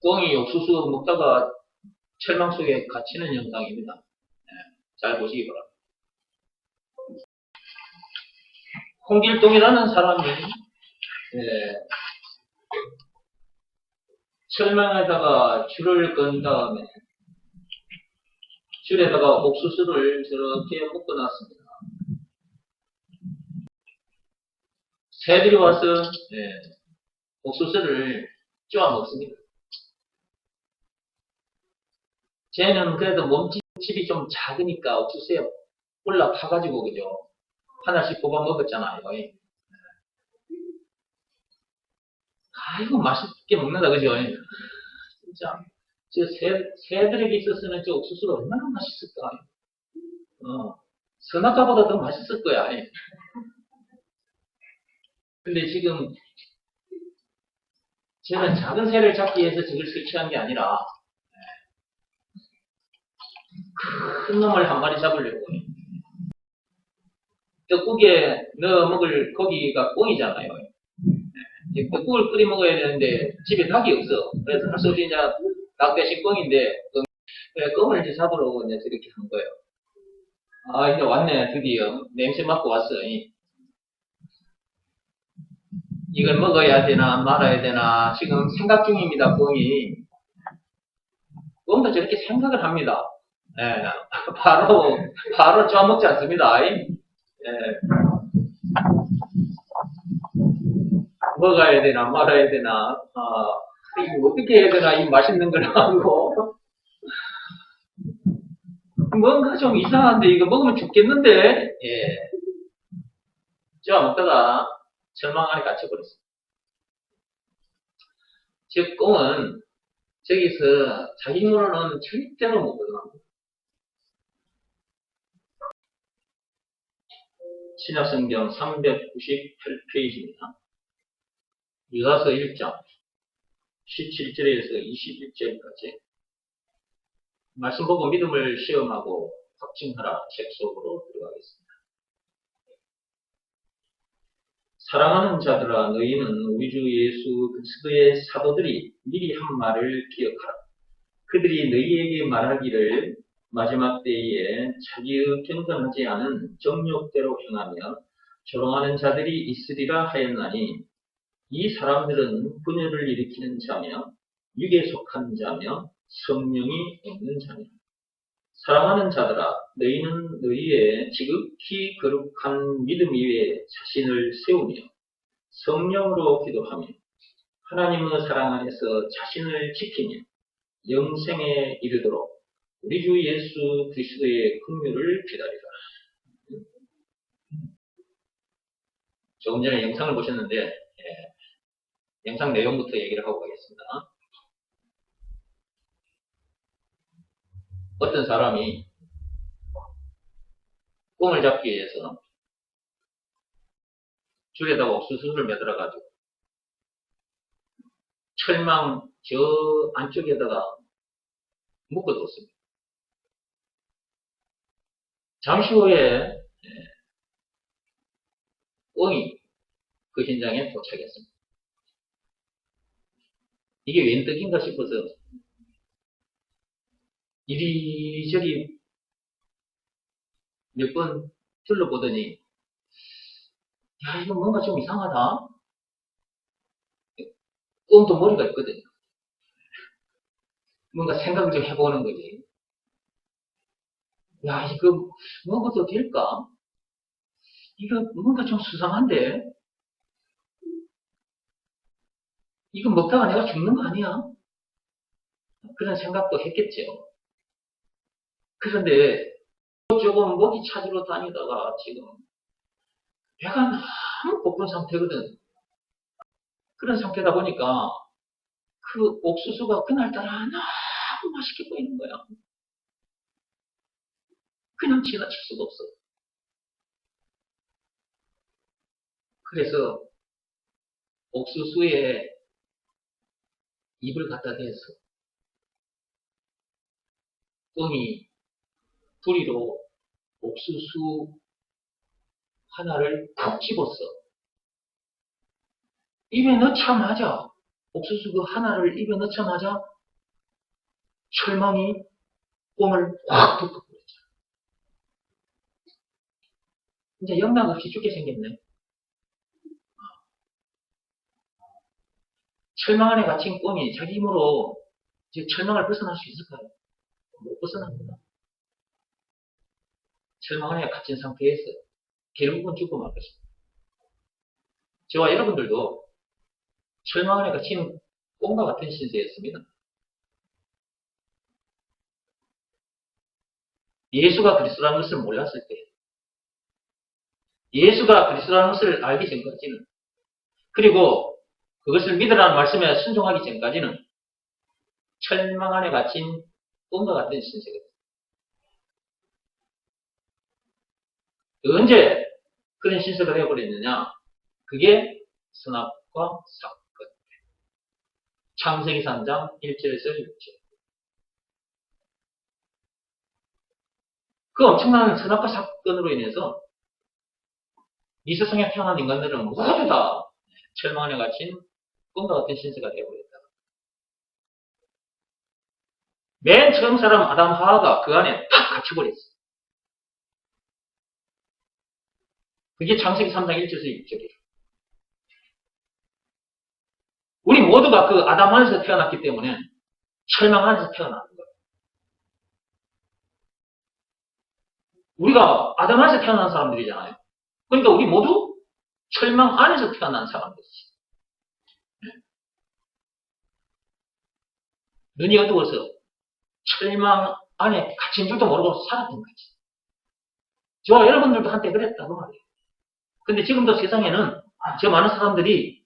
꽁이 옥수수 먹다가 철망 속에 갇히는 영상입니다. 잘 보시기 바랍니다. 홍길동이라는 사람이 철망에다가 줄을 건 다음에 줄에다가 옥수수를 저렇게 묶어놨습니다. 새들이 와서 옥수수를 쪼아 먹습니다. 쟤는 그래도 몸집이 좀 작으니까 옥수수에 올라파가지고 그죠? 하나씩 뽑아 먹었잖아요. 아이고 맛있게 먹는다 그죠? 진짜 저 새들에게 있어서는 저 옥수수가 얼마나 맛있을까? 선악과보다 더 맛있을 거야. 근데 지금 쟤는 작은 새를 잡기 위해서 저걸 설치한 게 아니라 큰 놈을 한 마리 잡으려고 해요. 떡국에 넣어 먹을 고기가 꽁이잖아요. 떡국을 끓여 먹어야 되는데 집에 닭이 없어. 그래서 할 수 없이 이제 닭 대신 꽁인데 꽁을 이제 잡으러 이제 저렇게 한 거예요. 아 이제 왔네 드디어 냄새 맡고 왔어. 이걸 먹어야 되나 말아야 되나 지금 생각 중입니다. 꽁이 꽁도 저렇게 생각을 합니다. 바로 쪼아먹지 않습니다. 먹어야 되나 말아야 되나 이거 어떻게 해야 되나 이 맛있는 걸 하고 뭔가 좀 이상한데 이거 먹으면 죽겠는데 쪼아 먹다가 절망 안에 갇혀버렸어요. 즉 꽁은 저기서 자기 힘으로는 절대로 못 벗어납니다. 신약성경 398페이지입니다. 유다서 1장 17절에서 21절까지 말씀 보고 믿음을 시험하고 확증하라 책 속으로 들어가겠습니다. 사랑하는 자들아 너희는 우리 주 예수 그리스도의 사도들이 미리 한 말을 기억하라. 그들이 너희에게 말하기를 마지막 때에 자기의 경건하지 않은 정욕대로 행하며 조롱하는 자들이 있으리라 하였나니 이 사람들은 분열을 일으키는 자며 육에 속한 자며 성령이 없는 자며 사랑하는 자들아 너희는 너희의 지극히 거룩한 믿음 위에 자신을 세우며 성령으로 기도하며 하나님의 사랑 안에서 자신을 지키며 영생에 이르도록 우리 주 예수 그리스도의 긍휼을 기다리라. 조금 전에 영상을 보셨는데 영상 내용부터 얘기를 하고 가겠습니다. 어떤 사람이 꽁을 잡기 위해서 줄에다가 옥수수를 매달아가지고 철망 저 안쪽에다가 묶어뒀습니다. 잠시 후에 꽁이 그 현장에 도착했습니다. 이게 웬 떡인가 싶어서 이리저리 몇 번 둘러보더니 야 이거 뭔가 좀 이상하다. 꽁도 머리가 있거든요. 뭔가 생각을 좀 해보는 거지. 야 이거 먹어도 될까? 이거 뭔가 좀 수상한데? 이거 먹다가 내가 죽는 거 아니야? 그런 생각도 했겠죠. 그런데 조금 먹이 찾으러 다니다가 지금 배가 너무 고픈 상태거든. 그런 상태다 보니까 그 옥수수가 그날따라 너무 맛있게 보이는 거야. 그냥 지나칠 수가 없어. 그래서 옥수수에 입을 갖다 대서 꽁이 부리로 옥수수 하나를 푹 집었어. 입에 넣자마자 옥수수 그 하나를 입에 넣자마자 철망이 꿈을 확 덮어버렸죠. 이제 영락 없이 죽게 생겼네. 철망 안에 갇힌 꿈이 자기 힘으로 철망을 벗어날 수 있을까요? 못 벗어납니다. 철망 안에 갇힌 상태에서 결국은 죽고 말 것입니다. 저와 여러분들도 철망 안에 갇힌 꿈과 같은 신세였습니다. 예수가 그리스도라는 것을 몰랐을 때, 예수가 그리스도라는 것을 알기 전까지는, 그리고 그것을 믿으라는 말씀에 순종하기 전까지는 철망 안에 갇힌 꿈과 같은 신세거든요. 언제 그런 신세가 되어버렸느냐? 그게 선악과 사건. 창세기 3장 1절에서 6절. 그 엄청난 선악과 사건으로 인해서 이 세상에 태어난 인간들은 모두 다 철망 안에 갇힌 꿈과 같은 신세가 되어버렸다. 맨 처음 사람 아담 하와가 그 안에 탁 갇혀버렸어. 그게 창세기 3장 1절에서 6절이에요. 우리 모두가 그 아담 안에서 태어났기 때문에 철망 안에서 태어나는 거예요. 우리가 아담 안에서 태어난 사람들이잖아요. 그러니까 우리 모두 철망 안에서 태어난 사람들이지. 눈이 어두워서 철망 안에 갇힌 줄도 모르고 살았던 거지. 저와 여러분들도 한때 그랬다고 말이에요. 근데 지금도 세상에는 저 많은 사람들이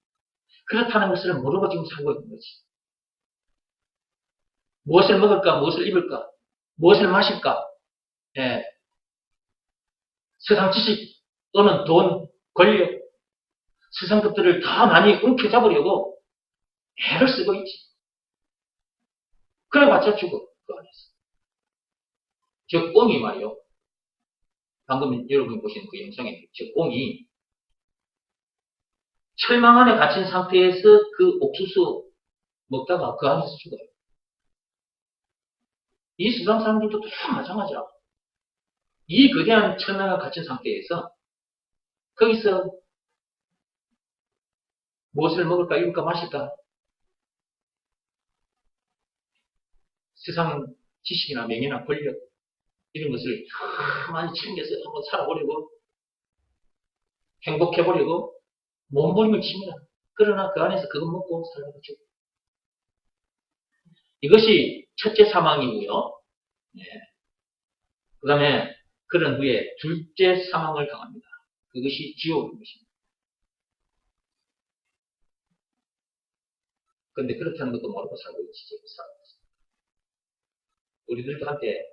그렇다는 것을 모르고 지금 살고 있는 거지. 무엇을 먹을까, 무엇을 입을까, 무엇을 마실까, 예. 세상 지식 또는 돈, 권력, 세상 것들을 다 많이 움켜잡으려고 애를 쓰고 있지. 그래봤자 죽어, 그 안에서. 저 꽁이 말이요. 방금 여러분이 보신 그 영상에 저 꽁이 철망 안에 갇힌 상태에서 그 옥수수 먹다가 그 안에서 죽어요. 이 세상 사람들도 다 마찬가지라. 이 거대한 철망에 갇힌 상태에서 거기서 무엇을 먹을까, 입을까, 마실까, 세상 지식이나 명예나 권력 이런 것을 많이 챙겨서 한번 살아보려고 행복해보려고 몸부림을 칩니다. 그러나 그 안에서 그것 먹고 살다가 죽고. 이것이 첫째 사망이고요. 네. 그 다음에 그런 후에 둘째 사망을 당합니다. 그것이 지옥인 것입니다. 그런데 그렇다는 것도 모르고 살고 있지, 지금 살고 있습니다. 우리들도 한때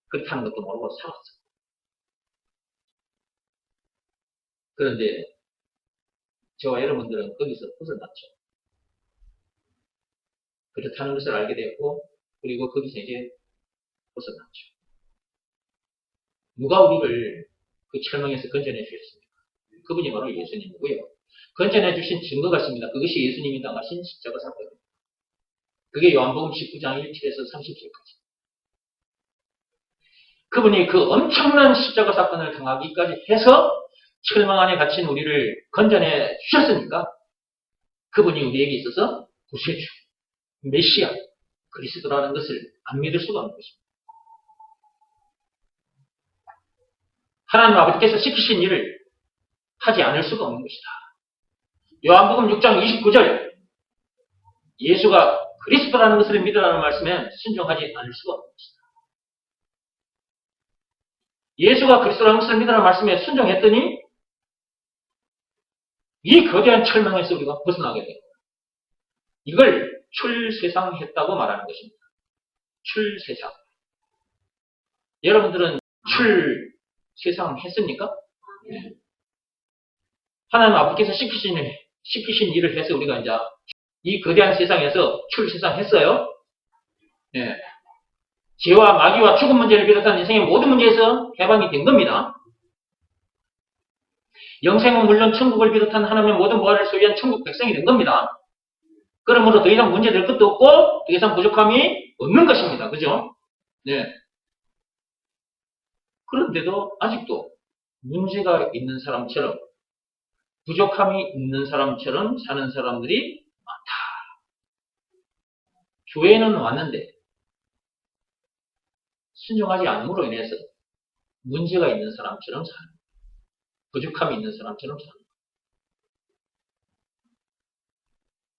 그렇다는 것도 모르고 살았어. 그런데 저와 여러분들은 거기서 벗어났죠. 그렇다는 것을 알게 됐고, 그리고 거기서 이제 벗어났죠. 누가 우리를 그 철망에서 건져내 주셨습니까? 그분이 바로 예수님이고요. 건져내 주신 증거가 있습니다. 그것이 예수님이 당하신 십자가 사건입니다. 그게 요한복음 19장 1절에서 30절까지. 그분이 그 엄청난 십자가 사건을 당하기까지 해서 철망 안에 갇힌 우리를 건져내 주셨으니까 그분이 우리에게 있어서 구세주, 메시아, 그리스도라는 것을 안 믿을 수가 없는 것입니다. 하나님 아버지께서 시키신 일을 하지 않을 수가 없는 것이다. 요한복음 6장 29절 예수가 그리스도라는 것을 믿으라는 말씀에 순종하지 않을 수가 없는 것이다. 예수가 그리스도라는 것을 믿으라는 말씀에 순종했더니 이 거대한 철망에서 우리가 벗어나게 됩니다. 이걸 출세상했다고 말하는 것입니다. 출세상. 여러분들은 출세상 했습니까? 네. 하나님 아버지께서 시키신 일을 해서 우리가 이제 이 거대한 세상에서 출세상했어요. 네. 죄와 마귀와 죽음 문제를 비롯한 인생의 모든 문제에서 해방이 된 겁니다. 영생은 물론 천국을 비롯한 하나님의 모든 부활을 소유한 천국 백성이 된 겁니다. 그러므로 더 이상 문제될 것도 없고 더 이상 부족함이 없는 것입니다. 그죠? 네. 그런데도 아직도 문제가 있는 사람처럼 부족함이 있는 사람처럼 사는 사람들이 많다. 교회는 왔는데 순종하지 않음으로 인해서 문제가 있는 사람처럼 사는, 부족함이 있는 사람처럼 사는.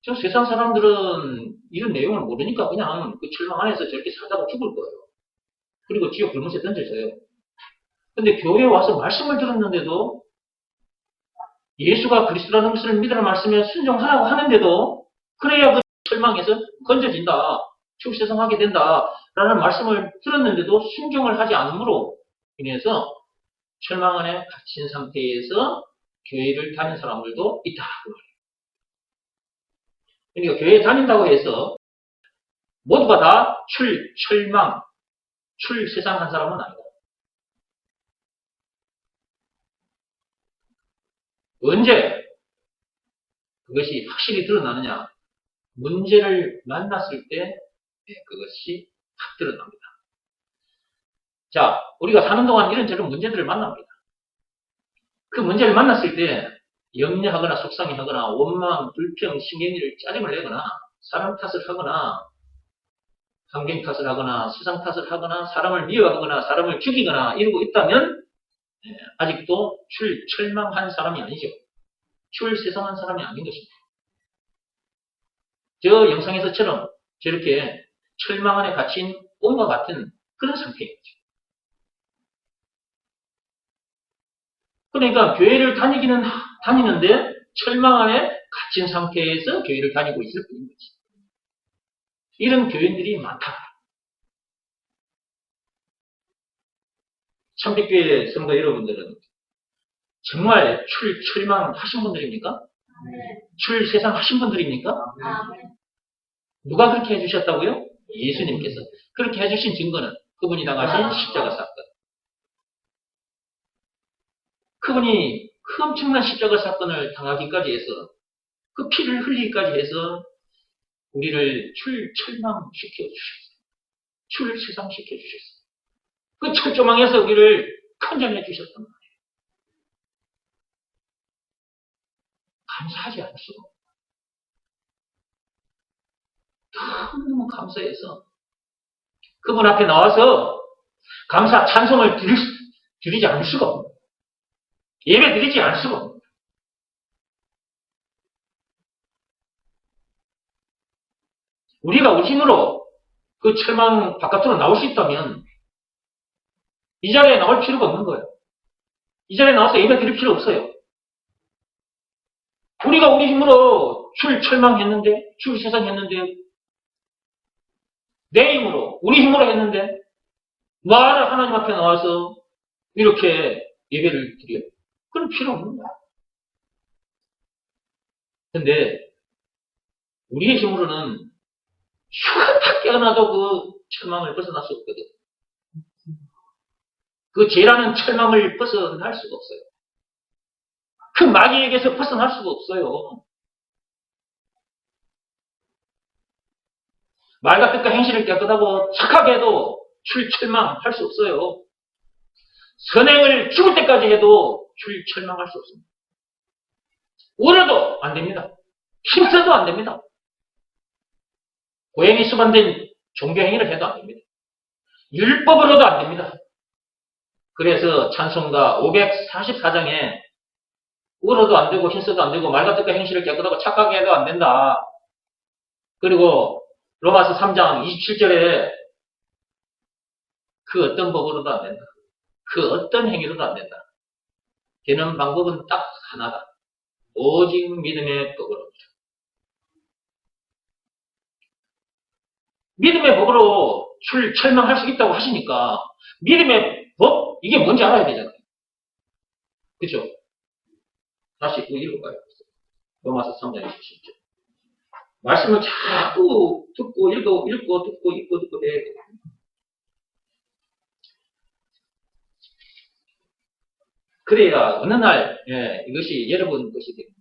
저 세상 사람들은 이런 내용을 모르니까 그냥 그 절망 안에서 저렇게 살다가 죽을 거예요. 그리고 지옥 불못에 던져져요. 근데 교회에 와서 말씀을 들었는데도 예수가 그리스도라는 것을 믿으라 말씀에 순종하라고 하는데도 그래야 그 절망에서 건져진다. 출세성하게 된다. 라는 말씀을 들었는데도 순종을 하지 않으므로 인해서 절망 안에 갇힌 상태에서 교회를 다닌 사람들도 있다. 그러니까 교회에 다닌다고 해서 모두가 다 철망, 출세상한 사람은 아니다. 언제 그것이 확실히 드러나느냐? 문제를 만났을 때 그것이 확 드러납니다. 자, 우리가 사는 동안 이런저런 문제들을 만납니다. 그 문제를 만났을 때 염려하거나 속상해하거나 원망, 불평, 신경질, 짜증을 내거나 사람 탓을 하거나 환경 탓을 하거나 세상 탓을 하거나 사람을 미워하거나 사람을 죽이거나 이러고 있다면 아직도 철망한 사람이 아니죠. 출세상한 사람이 아닌 것입니다. 저 영상에서처럼 저렇게 철망 안에 갇힌 꽁과 같은 그런 상태인 거죠. 그러니까 교회를 다니는데 철망 안에 갇힌 상태에서 교회를 다니고 있을 뿐인 거지. 이런 교인들이 많다. 참빛교회 성도 여러분들은 정말 철망 하신 분들입니까? 네. 출세상 하신 분들입니까? 네. 누가 그렇게 해주셨다고요? 예수님께서. 그렇게 해주신 증거는 그분이 당하신 십자가 사건. 그분이 그 엄청난 십자가 사건을 당하기까지 해서 그 피를 흘리기까지 해서 우리를 철망시켜 주셨어요. 출세상시켜 주셨어요. 그 철조망에서 우리를 건져내 주셨단 말이에요. 감사하지 않을 수가 없어요. 너무 감사해서 그분 앞에 나와서 감사, 찬송을 드리지 않을 수가 없어요. 예배 드리지 않을 수가 없어요. 우리가 우리 힘으로 그 철망 바깥으로 나올 수 있다면 이 자리에 나올 필요가 없는 거예요. 이 자리에 나와서 예배 드릴 필요 없어요. 우리가 우리 힘으로 철망했는데, 출세상했는데, 내 힘으로, 우리 힘으로 했는데, 나를 하나님 앞에 나와서 이렇게 예배를 드려요. 그런 필요 없는 거야. 근데, 우리의 힘으로는 슈가 탁 깨어나도 그 철망을 벗어날 수 없거든. 그 죄라는 철망을 벗어날 수가 없어요. 그 마귀에게서 벗어날 수가 없어요. 말과 뜻과 행실을 깨끗하고 착하게 해도 철망할 수 없어요. 선행을 죽을 때까지 해도 철망할 수 없습니다. 울어도 안 됩니다. 힘써도 안 됩니다. 고행이 수반된 종교행위를 해도 안 됩니다. 율법으로도 안 됩니다. 그래서 찬송가 544장에 울어도 안 되고 힘써도 안 되고 말과 뜻과 행실을 깨끗하고 착하게 해도 안 된다. 그리고 로마서 3장 27절에 그 어떤 법으로도 안 된다. 그 어떤 행위로도 안 된다. 되는 방법은 딱 하나다. 오직 믿음의 법으로. 믿음의 법으로 철망할 수 있다고 하시니까 믿음의 법? 이게 뭔지 알아야 되잖아요. 그렇죠? 다시 읽어봐요. 로마서 3장 27절. 말씀을 자꾸 듣고 읽고 듣고 해야 돼요. 그래야 어느 날 이것이 여러분 것이 됩니다.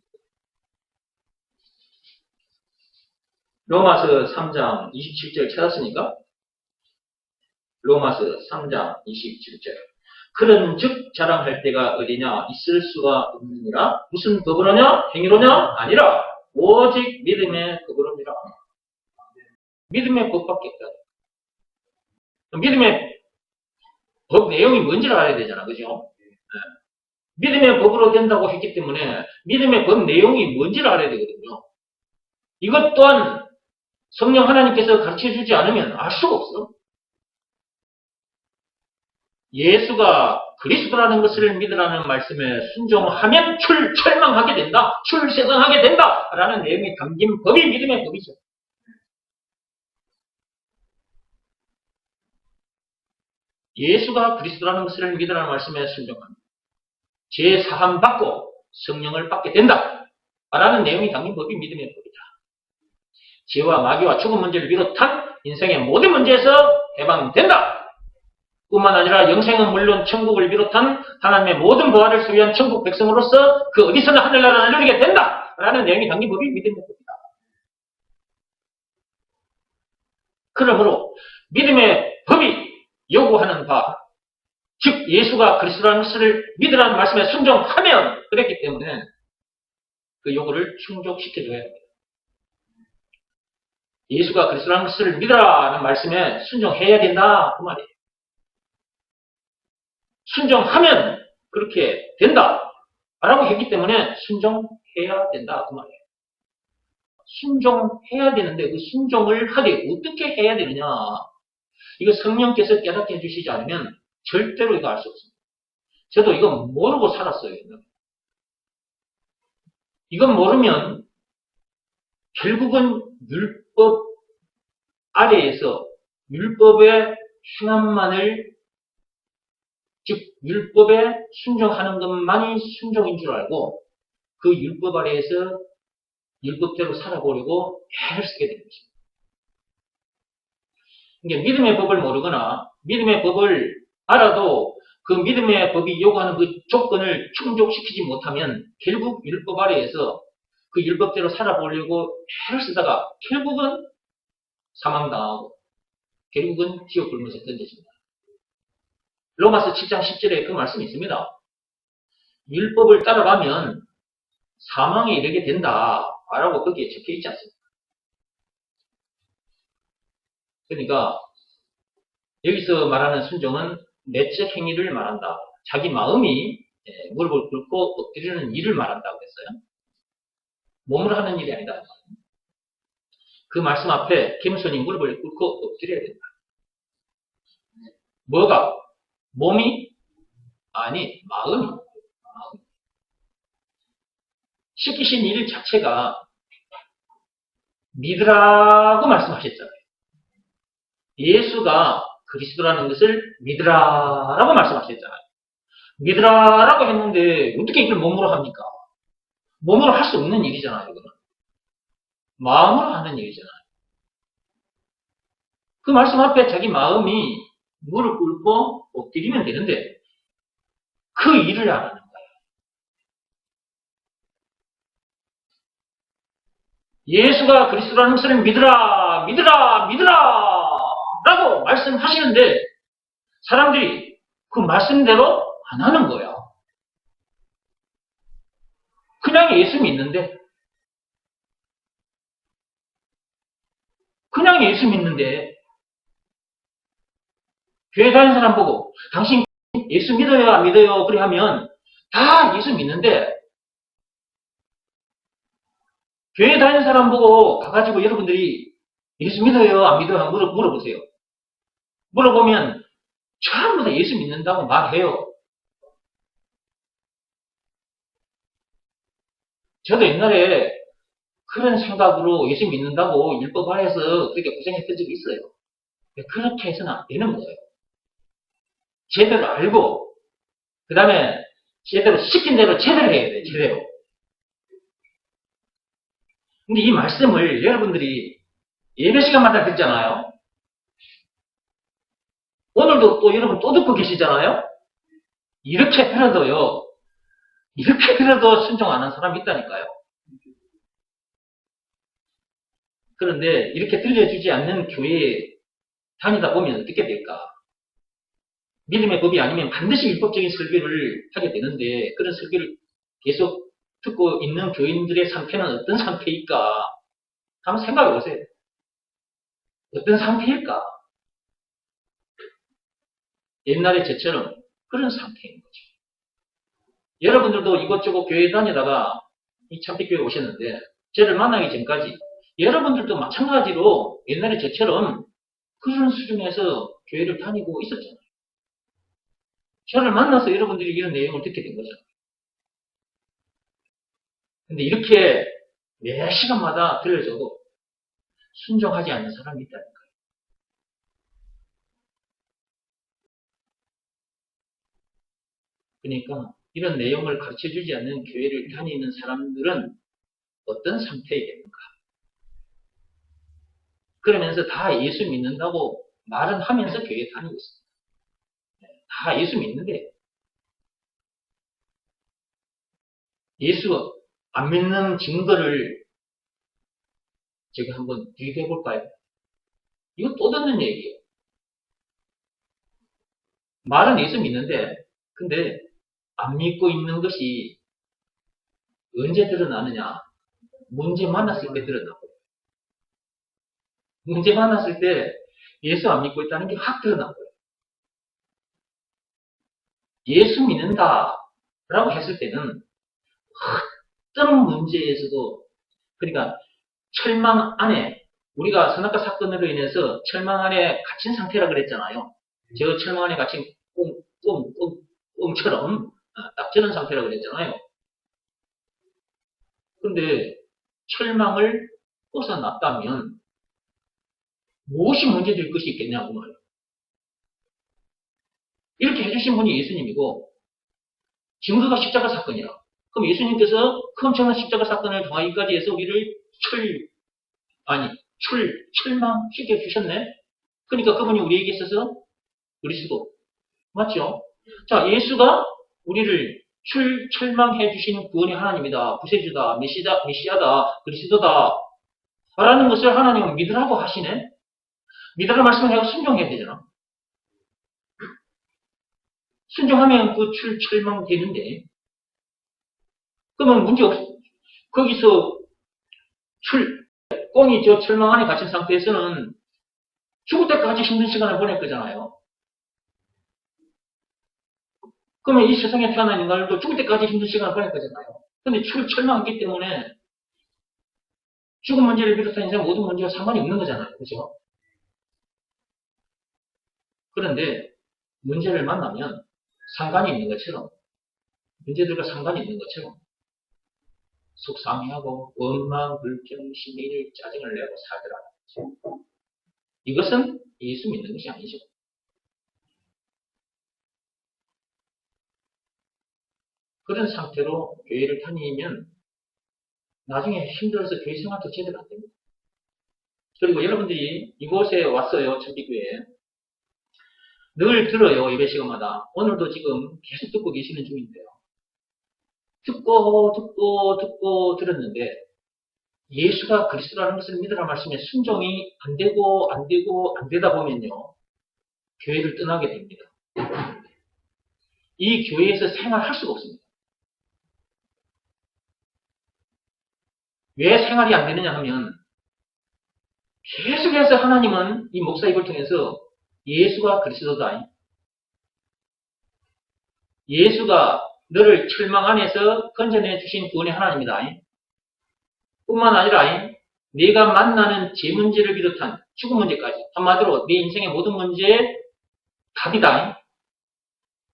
로마서 3장 27절 찾았습니까? 로마서 3장 27절. 그런 즉 자랑할 때가 어디냐? 있을 수가 없느니라. 무슨 법으로냐? 행위로냐? 아니라 오직 믿음의 법으로니라. 믿음의 법밖에 없다. 믿음의 법 내용이 뭔지를 알아야 되잖아. 그죠? 네. 믿음의 법으로 된다고 했기 때문에 믿음의 법 내용이 뭔지를 알아야 되거든요. 이것 또한 성령 하나님께서 가르쳐주지 않으면 알 수가 없어. 예수가 그리스도라는 것을 믿으라는 말씀에 순종하면 출망하게 된다. 출세상하게 된다. 라는 내용이 담긴 법이 믿음의 법이죠. 예수가 그리스도라는 것을 믿으라는 말씀에 순종합니다. 죄 사함 받고 성령을 받게 된다. 라는 내용이 담긴 법이 믿음의 법이다. 죄와 마귀와 죽음 문제를 비롯한 인생의 모든 문제에서 해방된다. 뿐만 아니라 영생은 물론 천국을 비롯한 하나님의 모든 부활을 소유한 천국 백성으로서 그 어디서나 하늘나라를 누리게 된다. 라는 내용이 담긴 법이 믿음의 법이다. 그러므로 믿음의 법이 요구하는 바, 즉 예수가 그리스도라는 것을 믿으라는 말씀에 순종하면 그랬기 때문에 그 요구를 충족시켜줘야 합니다. 예수가 그리스도라는 것을 믿으라는 말씀에 순종해야 된다. 그 말이에요. 순종하면 그렇게 된다. 라고 했기 때문에 순종해야 된다. 그 말이에요. 순종해야 되는데 그 순종을 하게 어떻게 해야 되느냐. 이거 성령께서 깨닫게 해주시지 않으면 절대로 이거 알 수 없습니다. 저도 이거 모르고 살았어요. 이건 모르면 결국은 율법 아래에서 율법의 흉함만을, 즉 율법에 순종하는 것만이 순종인 줄 알고 그 율법 아래에서 율법대로 살아보려고 애를 쓰게 되는 것입니다. 그러니까 믿음의 법을 모르거나 믿음의 법을 알아도 그 믿음의 법이 요구하는 그 조건을 충족시키지 못하면 결국 율법 아래에서 그 율법대로 살아보려고 애를 쓰다가 결국은 사망당하고 결국은 지옥 불못에 던져집니다. 로마서 7장 10절에 그 말씀이 있습니다. 율법을 따라가면 사망에 이르게 된다 라고 거기에 적혀 있지 않습니까? 그러니까 여기서 말하는 순종은 내적 행위를 말한다. 자기 마음이 무릎을 꿇고 엎드리는 일을 말한다고 했어요. 몸으로 하는 일이 아니다. 그 말씀 앞에 겸손히 무릎을 꿇고 엎드려야 된다. 뭐가? 몸이? 아니, 마음이. 시키신 일 자체가 믿으라고 말씀하셨잖아요. 예수가 그리스도라는 것을 믿으라라고 말씀하셨잖아요. 믿으라라고 했는데 어떻게 이걸 몸으로 합니까? 몸으로 할 수 없는 일이잖아요. 이거는. 마음으로 하는 일이잖아요. 그 말씀 앞에 자기 마음이 무릎 꿇고 엎드리면 되는데 그 일을 안 하는 거예요. 예수가 그리스도라는 것을 믿으라, 믿으라, 믿으라 라고 말씀하시는데 사람들이 그 말씀대로 안 하는 거야. 그냥 예수 믿는데 그냥 예수 믿는데 교회 다니는 사람 보고 당신 예수 믿어요 안 믿어요 그래 하면 다 예수 믿는데 교회 다니는 사람 보고 가가지고 여러분들이 예수 믿어요 안 믿어요 물어보세요. 물어보면 전부 다 예수 믿는다고 말해요. 저도 옛날에 그런 생각으로 예수 믿는다고 율법 아래에서 그렇게 고생했던 적이 있어요. 그렇게 해서는 안 되는 거예요. 제대로 알고 그 다음에 제대로 시킨 대로 제대로 해야 돼요. 제대로. 근데 이 말씀을 여러분들이 예배 시간마다 듣잖아요. 오늘도 또 여러분 또 듣고 계시잖아요. 이렇게 들어도요. 이렇게 들어도 순종 안 하는 사람이 있다니까요. 그런데 이렇게 들려주지 않는 교회에 다니다 보면 어떻게 될까? 믿음의 법이 아니면 반드시 율법적인 설교를 하게 되는데 그런 설교를 계속 듣고 있는 교인들의 상태는 어떤 상태일까? 한번 생각해 보세요. 어떤 상태일까? 옛날에 저처럼 그런 상태인 거죠. 여러분들도 이것저것 교회 다니다가 이 참빛교회 오셨는데 저를 만나기 전까지 여러분들도 마찬가지로 옛날에 저처럼 그런 수준에서 교회를 다니고 있었잖아요. 저를 만나서 여러분들이 이런 내용을 듣게 된 거잖아요. 근데 이렇게 매 시간마다 들려줘도 순종하지 않는 사람이 있다니까요. 그러니까 이런 내용을 가르쳐주지 않는 교회를 다니는 사람들은 어떤 상태이겠는가? 그러면서 다 예수 믿는다고 말은 하면서 교회 다니고 있습니다. 다 예수 믿는데 예수 안 믿는 증거를 제가 한번 비교해 볼까요? 이거 또 듣는 얘기예요. 말은 예수 믿는데 근데 안 믿고 있는 것이 언제 드러나느냐? 문제 만났을 때 드러나고 문제 만났을 때 예수 안 믿고 있다는 게 확 드러나고요. 예수 믿는다 라고 했을 때는 어떤 문제에서도 그러니까 철망 안에 우리가 선악과 사건으로 인해서 철망 안에 갇힌 상태라 그랬잖아요. 저 철망 안에 갇힌 꽁처럼 딱 저런 상태라 그랬잖아요. 근데 철망을 벗어났다면 무엇이 문제될 것이 있겠냐고 말이에요. 이렇게 해주신 분이 예수님이고 증거가 십자가 사건이라. 그럼 예수님께서 그 엄청난 십자가 사건을 통하기까지 해서 우리를 철망시켜 주셨네? 그러니까 그분이 우리에게 있어서 그리스도. 맞죠? 자, 예수가 우리를 철망해 주신 구원의 하나님이다. 구세주다. 메시아다. 그리스도다. 라는 것을 하나님은 믿으라고 하시네? 믿으라는 말씀을 내가 순종해야 되잖아. 순종하면 그 철망되는데. 그러면 문제 없어. 거기서 꽁이 저 철망 안에 갇힌 상태에서는 죽을 때까지 힘든 시간을 보낼 거잖아요. 그러면 이 세상에 태어난 인간들도 죽을 때까지 힘든 시간을 보낼 거잖아요. 근데 철망했기 때문에 죽은 문제를 비롯한 인생 모든 문제와 상관이 없는 거잖아요. 그죠? 그런데 문제를 만나면 상관이 있는 것처럼 문제들과 상관이 있는 것처럼 속상해하고 원망, 불평, 시민을 짜증을 내고 살더라. 이것은 예수 믿는 것이 아니죠. 그런 상태로 교회를 다니면 나중에 힘들어서 교회 생활도 제대로 안 됩니다. 그리고 여러분들이 이곳에 왔어요. 천비교회에. 늘 들어요. 예배 시간마다. 오늘도 지금 계속 듣고 계시는 중인데요. 듣고 들었는데 예수가 그리스도라는 것을 믿으라는 말씀에 순종이 안 되다 보면요. 교회를 떠나게 됩니다. 이 교회에서 생활할 수가 없습니다. 왜 생활이 안 되느냐 하면 계속해서 하나님은 이 목사 입을 통해서 예수가 그리스도다. 예수가 너를 철망 안에서 건져내 주신 구원의 하나님이다. 뿐만 아니라 네가 만나는 제 문제를 비롯한 죽음 문제까지 한마디로 네 인생의 모든 문제의 답이다.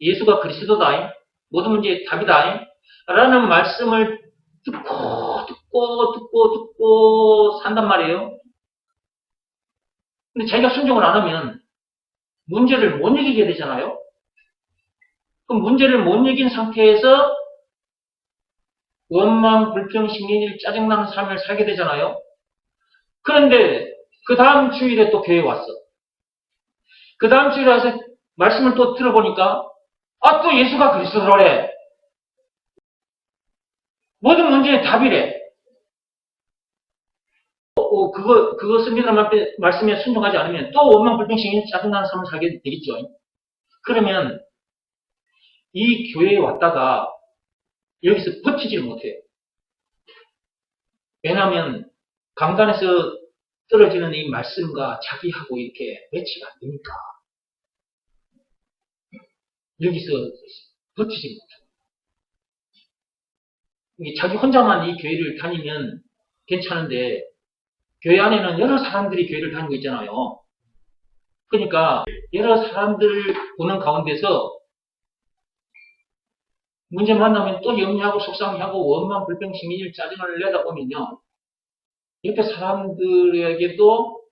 예수가 그리스도다. 모든 문제의 답이다. 라는 말씀을 듣고 산단 말이에요. 근데 자기가 순종을 안 하면 문제를 못 이기게 되잖아요. 그럼 문제를 못 이긴 상태에서 원망, 불평, 심리, 짜증나는 삶을 살게 되잖아요. 그런데 그 다음 주일에 또 교회에 왔어. 그 다음 주일에 와서 말씀을 또 들어보니까 또 예수가 그리스도래. 모든 문제의 답이래. 그것을 믿으라는 말씀에 순종하지 않으면 또 원망불평 짜증나는 삶을 살게 되겠죠. 그러면 이 교회에 왔다가 여기서 버티지를 못해요. 왜냐하면 강단에서 떨어지는 이 말씀과 자기하고 이렇게 매치가 안 되니까 여기서 버티지 못해요. 자기 혼자만 이 교회를 다니면 괜찮은데 교회 안에는 여러 사람들이 교회를 다니고 있잖아요. 그러니까 여러 사람들 보는 가운데서 문제 만나면 또 염려하고 속상해하고 원망, 불평, 시민일 짜증을 내다 보면요. 옆에 사람들에게도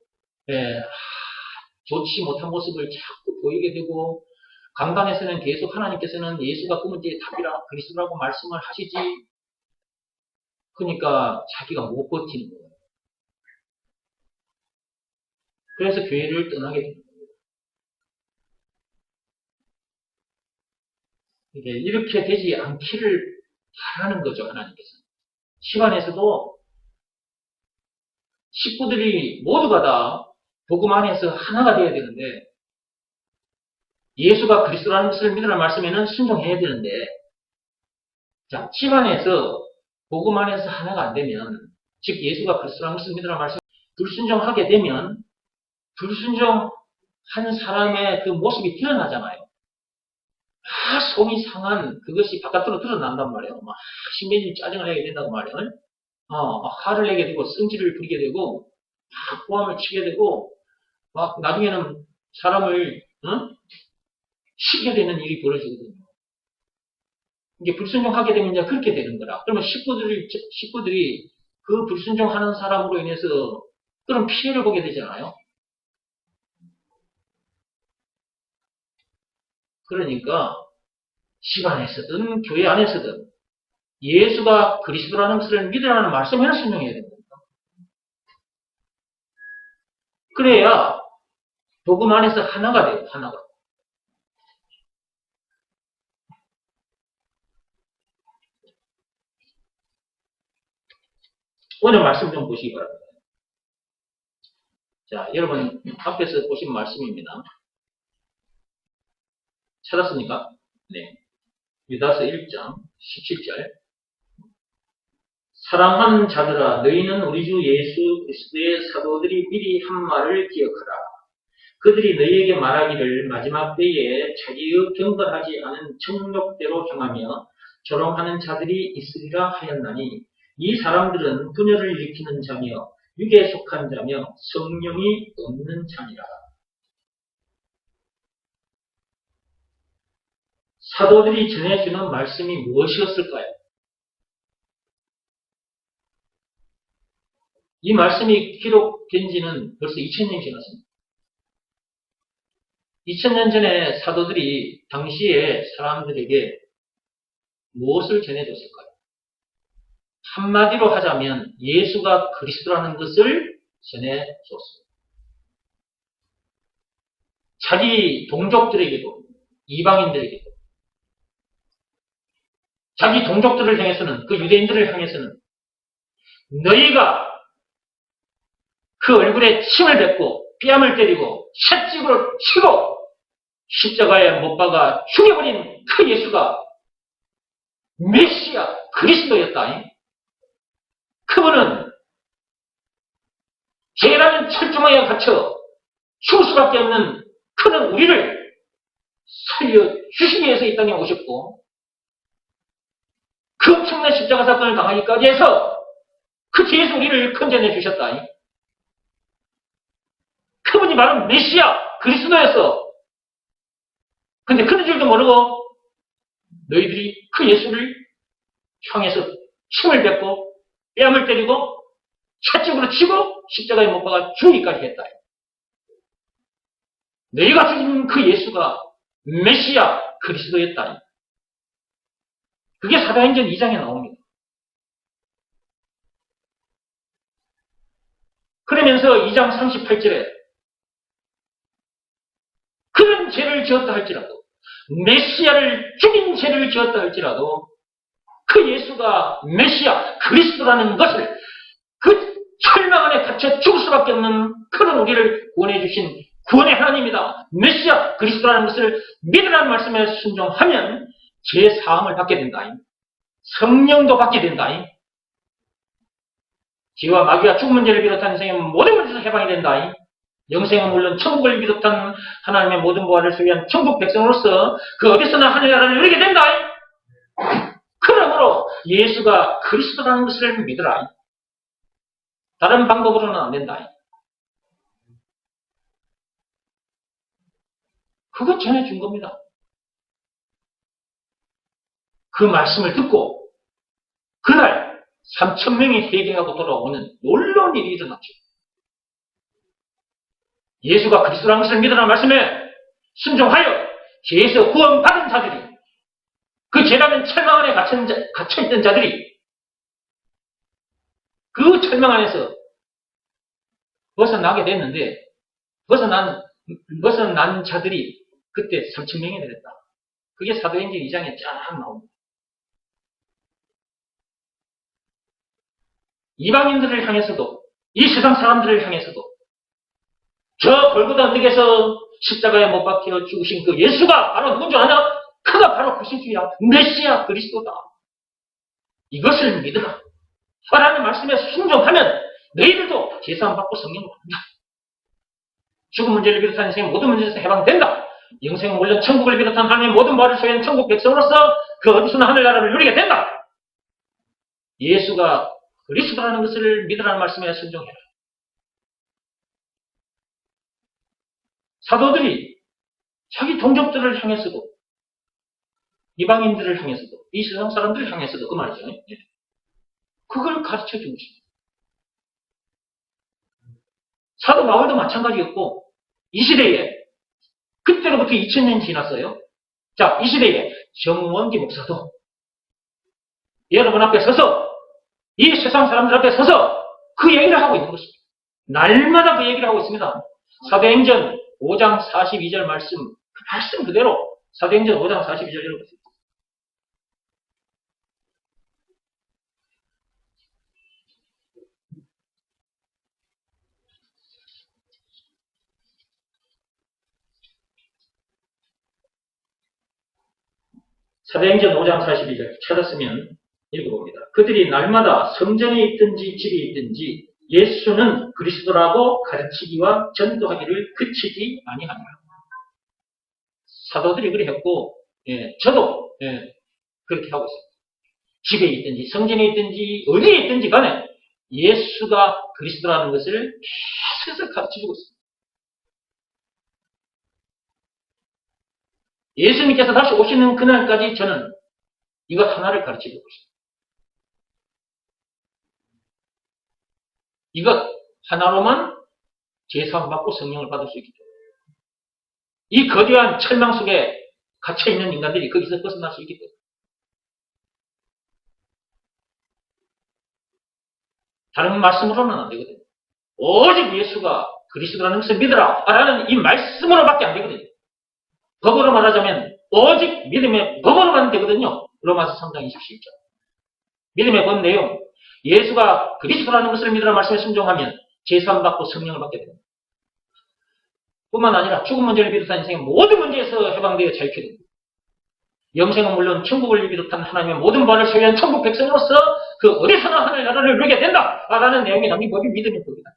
좋지 못한 모습을 자꾸 보이게 되고 강단에서는 계속 하나님께서는 예수가 그 문제의 답이라 그리스도라고 말씀을 하시지. 그러니까 자기가 못 버티는 거예요. 그래서 교회를 떠나게 됩니다. 이렇게 되지 않기를 바라는 거죠, 하나님께서. 시간에서도 식구들이 모두가 다 복음 안에서 하나가 되어야 되는데 예수가 그리스도라는 것을 믿으라는 말씀에는 순종해야 되는데 자, 집안에서 복음 안에서 하나가 안 되면 즉 예수가 그리스도라는 것을 믿으라는 말씀에 불순종하게 되면 불순종한 사람의 그 모습이 드러나잖아요. 속이 상한 그것이 바깥으로 드러난단 말이에요. 막 신명이 짜증을 내게 된다고 말이에요. 막 화를 내게 되고 성질을 부리게 되고 막 고함을 치게 되고 막 나중에는 사람을 치게 되는 일이 벌어지거든요. 이게 불순종하게 되면 이제 그렇게 되는 거라. 그러면 식구들이 그 불순종하는 사람으로 인해서 그런 피해를 보게 되잖아요. 그러니까 집안에서든 교회 안에서든 예수가 그리스도라는 것을 믿으라는 말씀에는 순종해야 됩니다. 그래야 복음 안에서 하나가 돼요. 하나가. 오늘 말씀 좀 보시기 바랍니다. 자, 여러분 앞에서 보신 말씀입니다. 찾았습니까? 네. 유다서 1장 17절 사랑하는 자들아 너희는 우리 주 예수 그리스도의 사도들이 미리 한 말을 기억하라. 그들이 너희에게 말하기를 마지막 때에 자기의 경건하지 않은 정욕대로 행하며 조롱하는 자들이 있으리라 하였나니 이 사람들은 분열을 일으키는 자며 육에 속한 자며 성령이 없는 자니라. 사도들이 전해주는 말씀이 무엇이었을까요? 이 말씀이 기록된 지는 벌써 2000년이 지났습니다. 2000년 전에 사도들이 당시에 사람들에게 무엇을 전해줬을까요? 한마디로 하자면 예수가 그리스도라는 것을 전해줬습니다. 자기 동족들에게도 이방인들에게도 자기 동족들을 향해서는 그 유대인들을 향해서는 너희가 그 얼굴에 침을 뱉고 뺨을 때리고 샷집으로 치고 십자가에 못 박아 죽여버린 그 예수가 메시아 그리스도였다. 그분은 죄라는 철조망에 갇혀 죽을 수밖에 없는 그는 우리를 살려주시기 위해서 이 땅에 오셨고 그 엄청난 십자가 사건을 당하기까지 해서 그 뒤에서 우리를 건져내 주셨다. 그분이 바로 메시아 그리스도였어. 근데 그런 줄도 모르고 너희들이 그 예수를 향해서 침을 뱉고 뺨을 때리고 찻집으로 치고 십자가에 못 박아 죽이기까지 했다. 너희가 죽인 그 예수가 메시아 그리스도였다. 그게 사도행전 2장에 나옵니다. 그러면서 2장 38절에 그런 죄를 지었다 할지라도 메시아를 죽인 죄를 지었다 할지라도 그 예수가 메시아 그리스도라는 것을 그 철망 안에 갇혀 죽을 수밖에 없는 그런 우리를 구원해 주신 구원의 하나님이다. 메시아 그리스도라는 것을 믿으라는 말씀에 순종하면 죄 사함을 받게 된다. 성령도 받게 된다. 지와 마귀와 죽은 문제를 비롯한 인생의 모든 문제에서 해방이 된다. 영생은 물론 천국을 비롯한 하나님의 모든 보화를 소유한 천국 백성으로서 그 어디서나 하늘나라를 누리게 된다. 그러므로 예수가 그리스도라는 것을 믿으라. 다른 방법으로는 안 된다. 그것 전해준 겁니다. 그 말씀을 듣고 그날 3,000명이 회개하고 돌아오는 놀라운 일이 일어났죠. 예수가 그리스도라는 것을 믿으라는 말씀에 순종하여 죄에서 구원받은 자들이, 그 죄라는 철망 안에 갇혀있던 자들이 그 철망 안에서 벗어나게 됐는데, 벗어난 자들이 그때 3,000명이 되었다. 그게 사도행전 2장에 쫙 나옵니다. 이방인들을 향해서도, 이 세상 사람들을 향해서도, 저 골고다 언덕에서 십자가에 못 박혀 죽으신 그 예수가 바로 누군지 아냐? 그가 바로 구세주야. 메시아 그리스도다. 이것을 믿으라. 하나님 말씀에 순종하면 너희들도 제사함 받고 성령을 받는다. 죽은 문제를 비롯한 인생의 모든 문제에서 해방된다. 영생은 물론 천국을 비롯한 하나님의 모든 말을 소유한 천국 백성으로서 그 어디서나 하늘나라를 누리게 된다. 예수가 그리스도라는 것을 믿으라는 말씀에 순종해라. 사도들이 자기 동족들을 향해서도, 이방인들을 향해서도, 이 세상 사람들을 향해서도 그 말이죠. 그걸 가르쳐 준 것입니다. 사도 바울도 마찬가지였고, 이 시대에, 그때로부터 2000년 지났어요. 자, 이 시대에 정원기 목사도 여러분 앞에 서서, 이 세상 사람들 앞에 서서 그 얘기를 하고 있는 것입니다. 날마다 그 얘기를 하고 있습니다. 사도행전 5장 42절 말씀, 그 말씀 그대로 사도행전 5장 42절 읽어보세요. 사도행전 5장 42절 찾았으면 읽어봅니다. 그들이 날마다 성전에 있든지 집에 있든지 예수는 그리스도라고 가르치기와 전도하기를 그치지 아니하니라. 사도들이 그렇게 했고, 저도 그렇게 하고 있습니다. 집에 있든지 성전에 있든지 어디에 있든지 간에 예수가 그리스도라는 것을 계속해서 가르쳐주고 있습니다. 예수님께서 다시 오시는 그날까지 저는 이것 하나를 가르쳐주고 있습니다. 이것 하나로만 제사함 받고 성령을 받을 수 있기 때문에, 이 거대한 철망 속에 갇혀있는 인간들이 거기서 벗어날 수 있기 때문에, 다른 말씀으로는 안 되거든요. 오직 예수가 그리스도라는 것을 믿으라 라는 이 말씀으로밖에 안 되거든요. 법으로 말하자면 오직 믿음의 법으로만 되거든요. 로마서 3장 27절. 믿음의 법 내용, 예수가 그리스도라는 것을 믿으라 말씀에 순종하면 제사함 받고 성령을 받게 됩니다. 뿐만 아니라 죽은 문제를 비롯한 인생의 모든 문제에서 해방되어 자유케 됩니다. 영생은 물론 천국을 비롯한 하나님의 모든 바를 소유한 천국 백성으로서 그 어디서나 하늘나라를 누리게 된다 라는 내용이 담긴 법이 믿음의 법이다.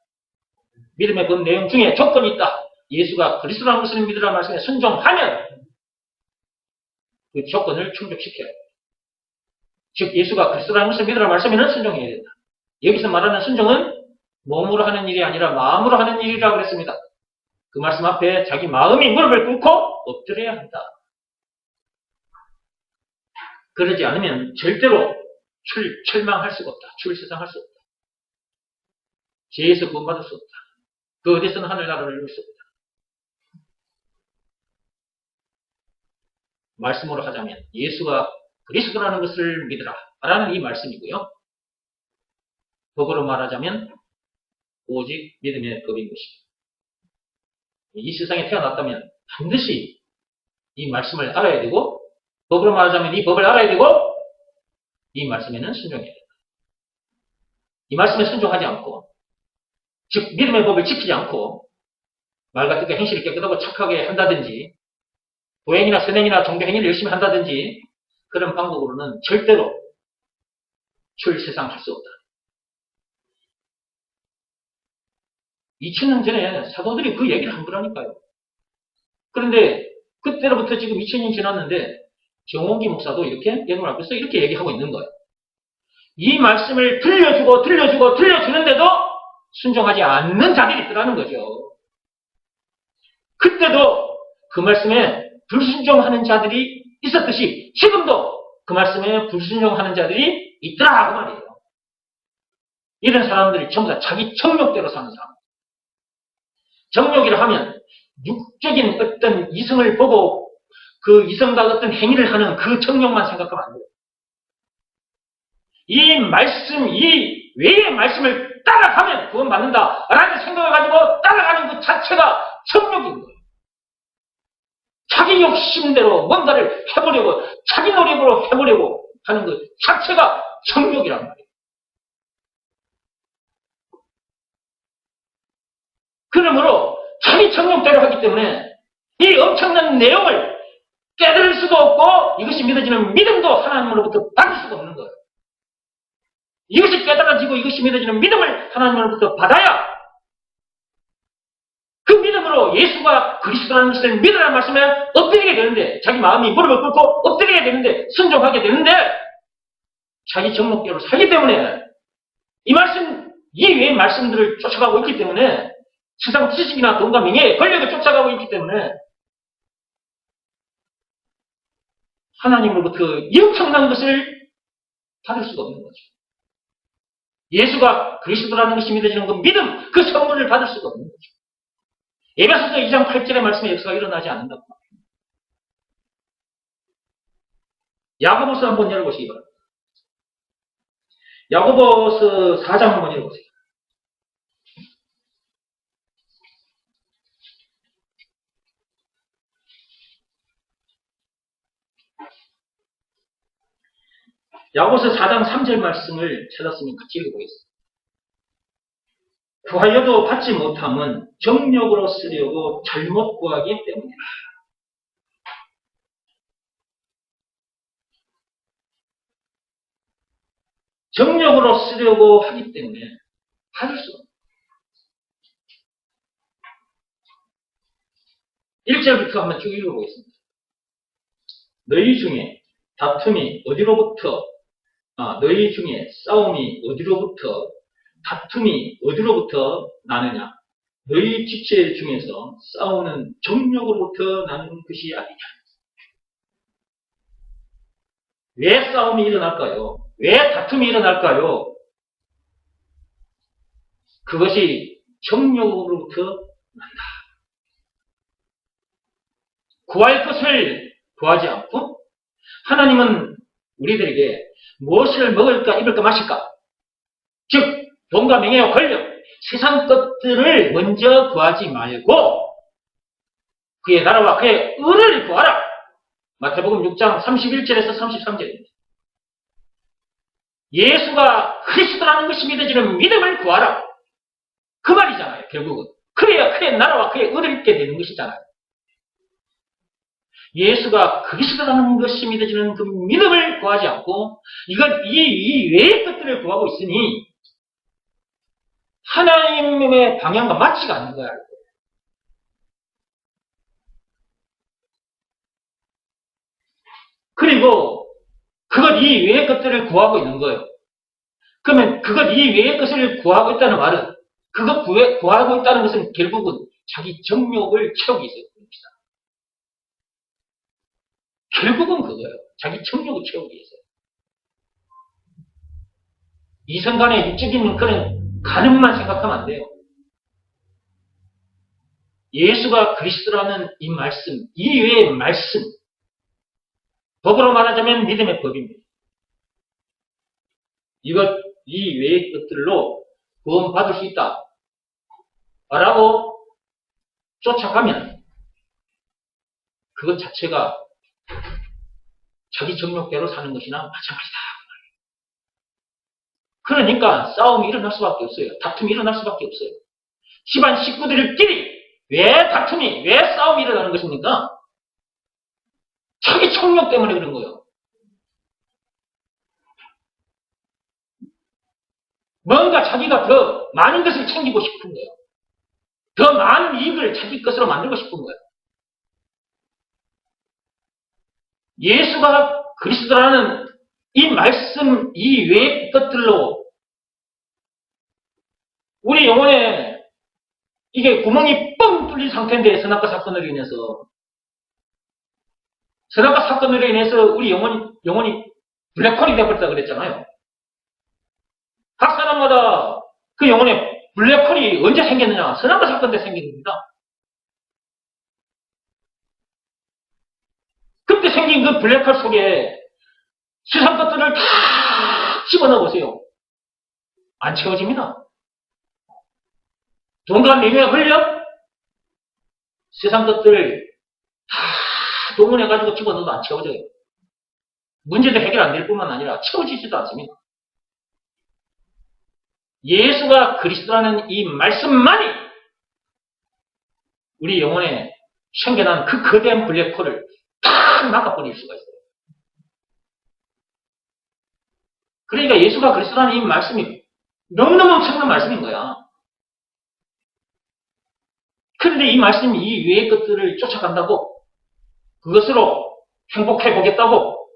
믿음의 법 내용 중에 조건이 있다. 예수가 그리스도라는 것을 믿으라 말씀에 순종하면 그 조건을 충족시켜야 합니다. 즉 예수가 그리스도라는 것을 믿으라 말씀에는 순종해야 된다. 여기서 말하는 순종은 몸으로 하는 일이 아니라 마음으로 하는 일이라고 그랬습니다. 그 말씀 앞에 자기 마음이 무릎을 꿇고 엎드려야 한다. 그러지 않으면 절대로 철망할 수가 없다. 출세상할 수 없다. 죄에서 구원받을 수 없다. 그 어디서는 하늘나라를 이룰 수 없다. 말씀으로 하자면 예수가 그리스도라는 것을 믿으라 라는 이 말씀이고요. 법으로 말하자면 오직 믿음의 법인 것입니다. 이 세상에 태어났다면 반드시 이 말씀을 알아야 되고, 법으로 말하자면 이 법을 알아야 되고, 이 말씀에는 순종해야 된다. 이 말씀에 순종하지 않고 즉 믿음의 법을 지키지 않고 말 같은 게 행실을 깨끗하고 착하게 한다든지 보행이나 선행이나 종교 행위를 열심히 한다든지 그런 방법으로는 절대로 주를 세상 할 수 없다. 2000년 전에 사도들이 그 얘기를 한 거라니까요. 그런데 그때로부터 지금 2000년 지났는데 정원기 목사도 이렇게 여러분 앞에서 이렇게 얘기하고 있는 거예요. 이 말씀을 들려주는데도 순종하지 않는 자들이 있더라는 거죠. 그때도 그 말씀에 불순종하는 자들이 있었듯이 지금도 그 말씀에 불순종하는 자들이 있더라 그 말이에요. 이런 사람들이 전부 다 자기 정욕대로 사는 사람. 정욕이라 하면 육적인 어떤 이성을 보고 그 이성과 어떤 행위를 하는 그 정욕만 생각하면 안 돼요. 이 말씀, 이 외의 말씀을 따라가면 구원 받는다 라는 생각을 가지고 따라가는 그 자체가 정욕인 거예요. 자기 욕심대로 뭔가를 해보려고 자기 노력으로 해보려고 하는 것 자체가 정욕이란 말이에요. 그러므로 자기 정욕대로 하기 때문에 이 엄청난 내용을 깨달을 수도 없고 이것이 믿어지는 믿음도 하나님으로부터 받을 수가 없는 거예요. 이것이 깨달아지고 이것이 믿어지는 믿음을 하나님으로부터 받아야 그 믿음으로 예수가 그리스도라는 것을 믿으라는 말씀에 엎드리게 되는데 자기 마음이 무릎을 꿇고 엎드리게 되는데 순종하게 되는데 자기 정욕대로 살기 때문에 이 말씀 이외의 말씀들을 쫓아가고 있기 때문에 세상 지식이나 돈과 명예, 권력을 쫓아가고 있기 때문에 하나님으로부터 이 엄청난 것을 받을 수가 없는 거죠. 예수가 그리스도라는 것이 믿어지는 그 믿음, 그 선물을 받을 수가 없는 거죠. 에베소서 2장 8절의 말씀에 역사가 일어나지 않는다고 합니다. 야고보서 한번 열어보시기 바랍니다. 야고보서 4장 한번 열어보세요. 야고보서 4장 3절 말씀을 찾았으면 같이 읽어보겠습니다. 구하여도 받지 못함은 정욕으로 쓰려고 잘못 구하기 때문이라. 정욕으로 쓰려고 하기 때문에 받을 수 없다. 1절부터 한번 쭉 읽어보겠습니다. 너희 중에 다툼이 어디로부터 너희 중에 싸움이 어디로부터 다툼이 어디로부터 나느냐? 너희 지체 중에서 싸우는 정욕으로부터 나는 것이 아니냐? 왜 싸움이 일어날까요? 왜 다툼이 일어날까요? 그것이 정욕으로부터 난다. 구할 것을 구하지 않고 하나님은 우리들에게 무엇을 먹을까, 입을까, 마실까? 즉 돈과 명예와 권력, 세상 것들을 먼저 구하지 말고 그의 나라와 그의 의를 구하라. 마태복음 6장 31절에서 33절입니다. 예수가 그리스도라는 것이 믿어지는 믿음을 구하라. 그 말이잖아요, 결국은. 그래야 그의 나라와 그의 의를 입게 되는 것이잖아요. 예수가 그리스도라는 것이 믿어지는 그 믿음을 구하지 않고 이건 이 외의 것들을 구하고 있으니 하나님의 방향과 맞지가 않는 거야. 그리고 그것 이외의 것들을 구하고 있는 거예요. 그러면 그것 이외의 것을 구하고 있다는 말은 그것 구하고 있다는 것은 결국은 자기 정욕을 채우기 위해서입니다. 결국은 그거예요. 자기 정욕을 채우기 위해서. 이성 간의 육적인 그런 가늠만 생각하면 안 돼요. 예수가 그리스도라는 이 말씀, 이외의 말씀, 법으로 말하자면 믿음의 법입니다. 이 외의 것들로 구원받을 수 있다. 라고 쫓아가면 그것 자체가 자기 정욕대로 사는 것이나 마찬가지다. 그러니까 싸움이 일어날 수밖에 없어요. 다툼이 일어날 수밖에 없어요. 집안 식구들끼리 왜 다툼이, 왜 싸움이 일어나는 것입니까? 자기 청력 때문에 그런 거예요. 뭔가 자기가 더 많은 것을 챙기고 싶은 거예요. 더 많은 이익을 자기 것으로 만들고 싶은 거예요. 예수가 그리스도라는 이 말씀 이외의 것들로 우리 영혼에 이게 구멍이 뻥 뚫린 상태인데, 선악과 사건으로 인해서 우리 영혼이 블랙홀이 되어버렸다 그랬잖아요. 각 사람마다 그 영혼에 블랙홀이 언제 생겼느냐? 선악과 사건 때 생긴 겁니다. 그때 생긴 그 블랙홀 속에 세상 것들을 다 집어넣어 보세요. 안 채워집니다. 돈과 명예가 흘려 세상 것들을 다 동원해가지고 집어넣어도 안 채워져요. 문제도 해결 안 될 뿐만 아니라 채워지지도 않습니다. 예수가 그리스도라는 이 말씀만이 우리 영혼에 생겨난 그 거대한 블랙홀을 탁 막아버릴 수가 있어요. 그러니까 예수가 그리스도라는 이 말씀이 너무너무 엄청난 말씀인 거야. 그런데 이 말씀 이외의 것들을 쫓아간다고, 그것으로 행복해 보겠다고,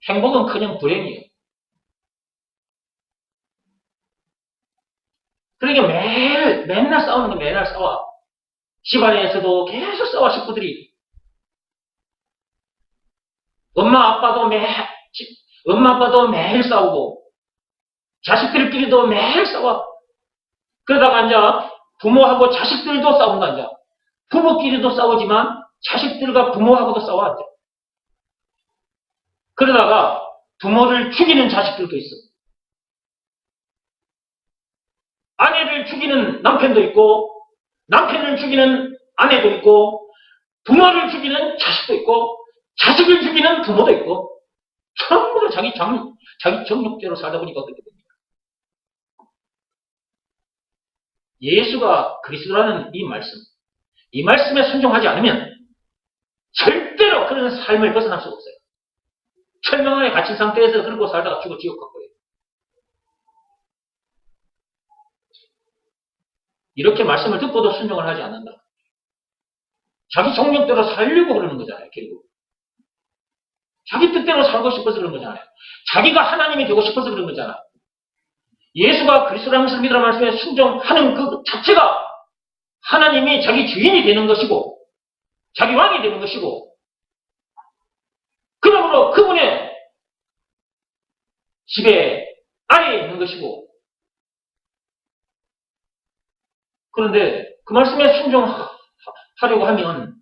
행복은커녕 불행이에요. 그러니까 맨날 싸우는 거, 맨날 싸워. 집안에서도 계속 싸워, 식구들이. 엄마 아빠도 매일 싸우고, 자식들끼리도 매일 싸워. 그러다가 이제 부모하고 자식들도 싸운다, 이제. 부모끼리도 싸우지만 자식들과 부모하고도 싸워, 이제. 그러다가 부모를 죽이는 자식들도 있어. 아내를 죽이는 남편도 있고, 남편을 죽이는 아내도 있고, 부모를 죽이는 자식도 있고, 자식을 죽이는 부모도 있고, 전부 다 자기 정욕대로 살다 보니까 그렇게 됩니다. 예수가 그리스도라는 이 말씀에 순종하지 않으면 절대로 그런 삶을 벗어날 수 없어요. 천명안에 갇힌 상태에서 그러고 살다가 죽어 지옥 갈 거예요. 이렇게 말씀을 듣고도 순종을 하지 않는다. 자기 정력대로 살려고 그러는 거잖아요, 결국. 자기 뜻대로 살고 싶어서 그런 거잖아요. 자기가 하나님이 되고 싶어서 그런 거잖아요. 예수가 그리스도라는 것을 믿으라 말씀에 순종하는 그 자체가 하나님이 자기 주인이 되는 것이고, 자기 왕이 되는 것이고, 그러므로 그분의 지배 아래에 있는 것이고, 그런데 그 말씀에 순종하려고 하면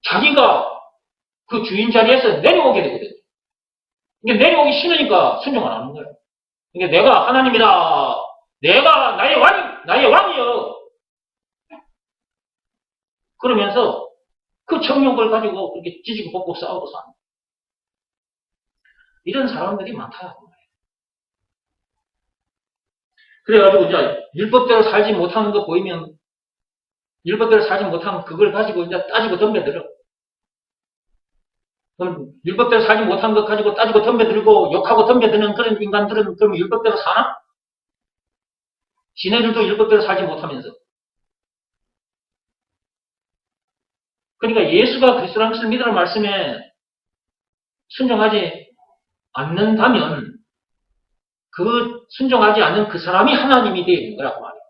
자기가 그 주인 자리에서 내려오게 되거든요. 이게 내려오기 싫으니까 순종 안 하는 거예요. 이게 내가 하나님이다. 내가 나의 왕이요. 그러면서 그 정욕을 가지고 그렇게 찢고 볶고 싸우고 사는 거예요. 이런 사람들이 많다. 그래가지고 이제 율법대로 살지 못하는 거 보이면, 율법대로 살지 못하면 그걸 가지고 이제 따지고 덤벼들어. 그럼 율법대로 살지 못한 것 가지고 따지고 덤벼들고 욕하고 덤벼드는 그런 인간들은 그러면 율법대로 사나? 지네들도 율법대로 살지 못하면서. 그러니까 예수가 그리스도라는 것을 믿으라는 말씀에 순종하지 않는다면 그 순종하지 않는 그 사람이 하나님이 되어 있는 거라고 말해요.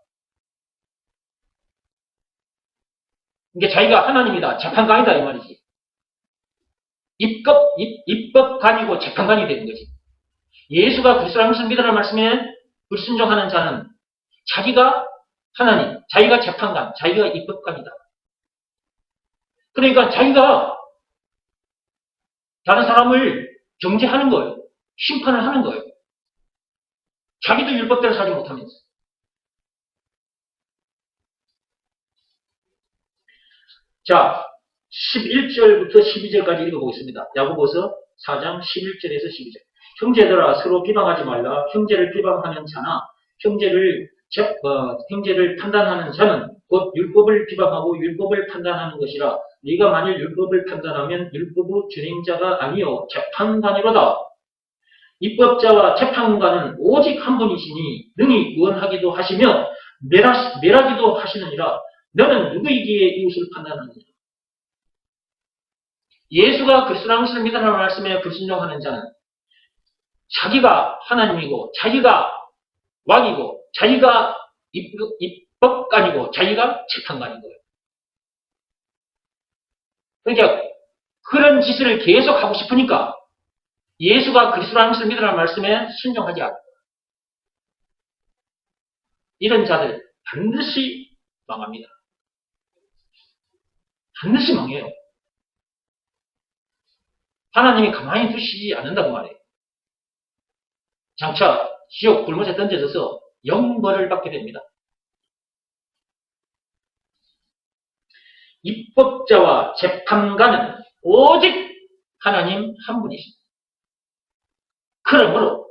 이게 자기가 하나님이다, 재판관이다 이 말이지. 입법관이고 재판관이 되는 거지. 예수가 그리스도라는 것을 믿으라는 말씀에 불순종하는 자는 자기가 하나님, 자기가 재판관, 자기가 입법관이다. 그러니까 자기가 다른 사람을 정죄하는 거예요. 심판을 하는 거예요. 자기도 율법대로 살지 못하면서. 자, 11절부터 12절까지 읽어보겠습니다. 야고보서 4장 11절에서 12절. 형제들아 서로 비방하지 말라. 형제를 비방하는 자나 형제를 형제를 판단하는 자는 곧 율법을 비방하고 율법을 판단하는 것이라. 네가 만일 율법을 판단하면 율법의 준행자가 아니요 재판관이로다. 입법자와 재판관은 오직 한 분이시니 능히 구원하기도 하시며 멸하기도 하시느니라. 너는 누구이기에 이웃을 판단하느냐? 예수가 그리스도라는 것을 믿으라는 말씀에 불순종하는 자는 자기가 하나님이고 자기가 왕이고 자기가 입법관이고 자기가 재판관인 거예요. 그러니까 그런 짓을 계속 하고 싶으니까 예수가 그리스도라는 것을 믿으라는 말씀에 순종하지 않아요. 이런 자들 반드시 망합니다. 반드시 망해요. 하나님이 가만히 두시지 않는다고 말해요. 장차 지옥 불못에 던져져서 영벌을 받게 됩니다. 입법자와 재판관은 오직 하나님 한 분이십니다. 그러므로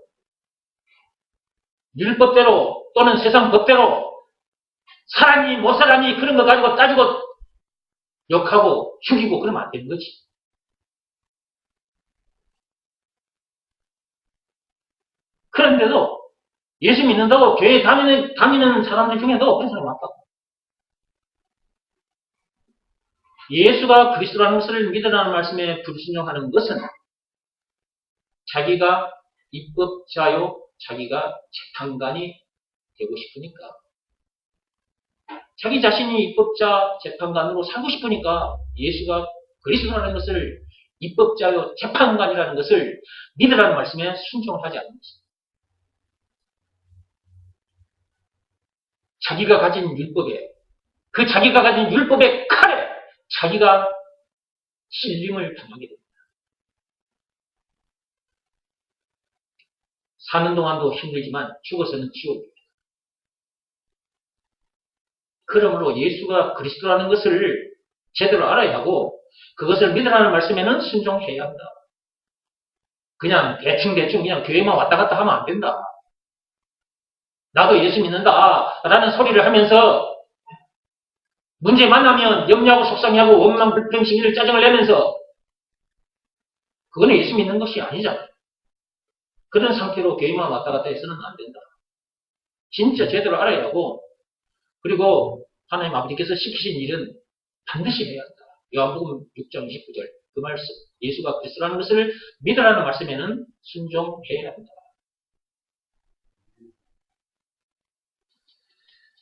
율법대로 또는 세상 법대로 살았니 못 살았니 그런 거 가지고 따지고 욕하고 죽이고 그러면 안 되는 거지. 그런데도 예수 믿는다고 교회 다니는 사람들 중에도 그런 사람 많다고. 예수가 그리스도라는 것을 믿으라는 말씀에 불순종하는 것은 자기가 입법자요, 자기가 재판관이 되고 싶으니까. 자기 자신이 입법자, 재판관으로 살고 싶으니까 예수가 그리스도라는 것을 입법자요, 재판관이라는 것을 믿으라는 말씀에 순종을 하지 않는 것입니다. 자기가 가진 율법에, 그 자기가 가진 율법의 칼에 자기가 신림을 당하게 됩니다. 사는 동안도 힘들지만 죽어서는 지옥입니다. 그러므로 예수가 그리스도라는 것을 제대로 알아야 하고 그것을 믿으라는 말씀에는 순종해야 한다. 그냥 대충 그냥 교회만 왔다 갔다 하면 안 된다. 나도 예수 믿는다 라는 소리를 하면서 문제 만나면 염려하고 속상해하고 원망, 불평, 시기를 짜증을 내면서 그거는 예수 믿는 것이 아니잖아요. 그런 상태로 교회만 왔다 갔다 해서는 안 된다. 진짜 제대로 알아야 하고 그리고 하나님 아버지께서 시키신 일은 반드시 해야 한다. 요한복음 6장 29절 그 말씀 예수가 그리스도라는 것을 믿으라는 말씀에는 순종해야 한다.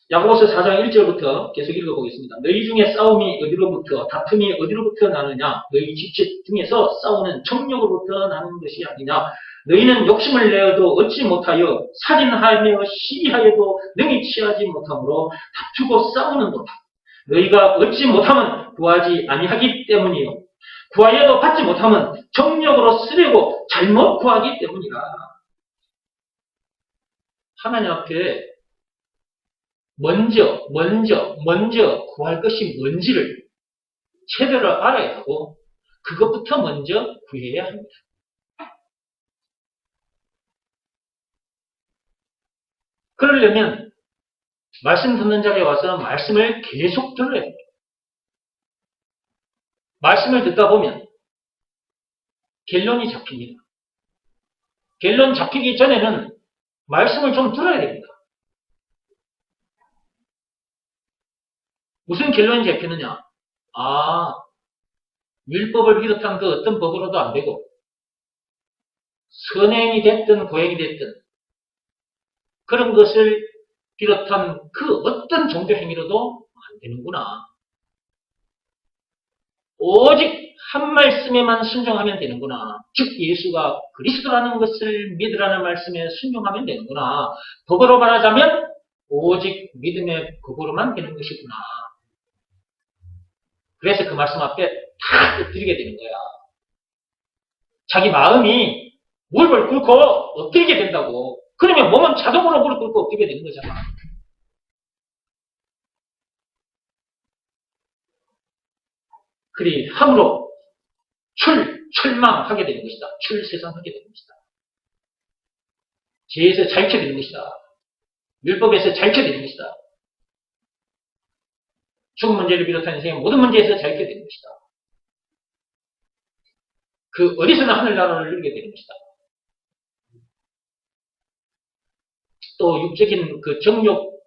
야고보서 4장 1절부터 계속 읽어보겠습니다. 너희 중에 싸움이 어디로부터 다툼이 어디로부터 나느냐? 너희 지체 중에서 싸우는 정욕으로부터 나는 것이 아니냐? 너희는 욕심을 내어도 얻지 못하여 살인하며 시기하여도 능히 취하지 못하므로 다투고 싸우는도다. 너희가 얻지 못하면 구하지 아니하기 때문이요. 구하여도 받지 못하면 정욕으로 쓰려고 잘못 구하기 때문이라. 하나님 앞에 먼저 구할 것이 뭔지를 제대로 알아야 하고 그것부터 먼저 구해야 합니다. 그러려면 말씀 듣는 자리에 와서 말씀을 계속 들어야 합니다. 말씀을 듣다 보면 결론이 잡힙니다. 결론 잡히기 전에는 말씀을 좀 들어야 됩니다. 무슨 결론이 잡히느냐? 율법을 비롯한 그 어떤 법으로도 안 되고 선행이 됐든 고행이 됐든 그런 것을 비롯한 그 어떤 종교 행위로도 안 되는구나. 오직 한 말씀에만 순종하면 되는구나. 즉 예수가 그리스도라는 것을 믿으라는 말씀에 순종하면 되는구나. 법으로 말하자면 오직 믿음의 법으로만 되는 것이구나. 그래서 그 말씀 앞에 다 엎드리게 되는 거야. 자기 마음이 무릎을 꿇고 엎드리게 된다고. 그러면 몸은 자동으로 무릎 꿇고 엎드리게 되는 거잖아. 그리 함으로 출망하게 되는 것이다. 출세상하게 되는 것이다. 죄에서 자유케 되는 것이다. 율법에서 자유케 되는 것이다. 죽음 문제를 비롯한 인생의 모든 문제에서 자유케 되는 것이다. 그 어디서나 하늘나라를 누리게 되는 것이다. 또 육적인 그 정욕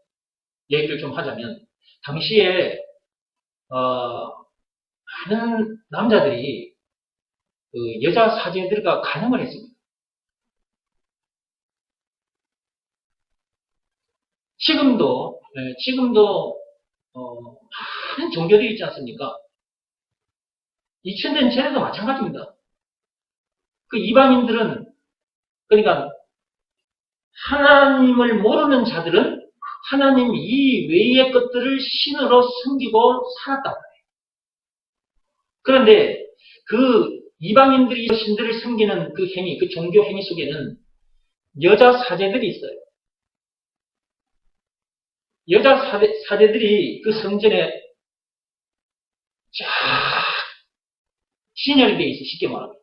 얘기를 좀 하자면 당시에 많은 남자들이 그 여자 사제들과 간음을 했습니다. 지금도 많은 종교들이 있지 않습니까? 2000년 전에도 마찬가지입니다. 그 이방인들은, 그러니까 하나님을 모르는 자들은 하나님 이외의 것들을 신으로 섬기고 살았다. 그런데 그 이방인들이 신들을 섬기는 그 행위, 그 종교 행위 속에는 여자 사제들이 있어요. 여자 사제들이 그 성전에 쫙 진열이 되어 있어요. 쉽게 말하면.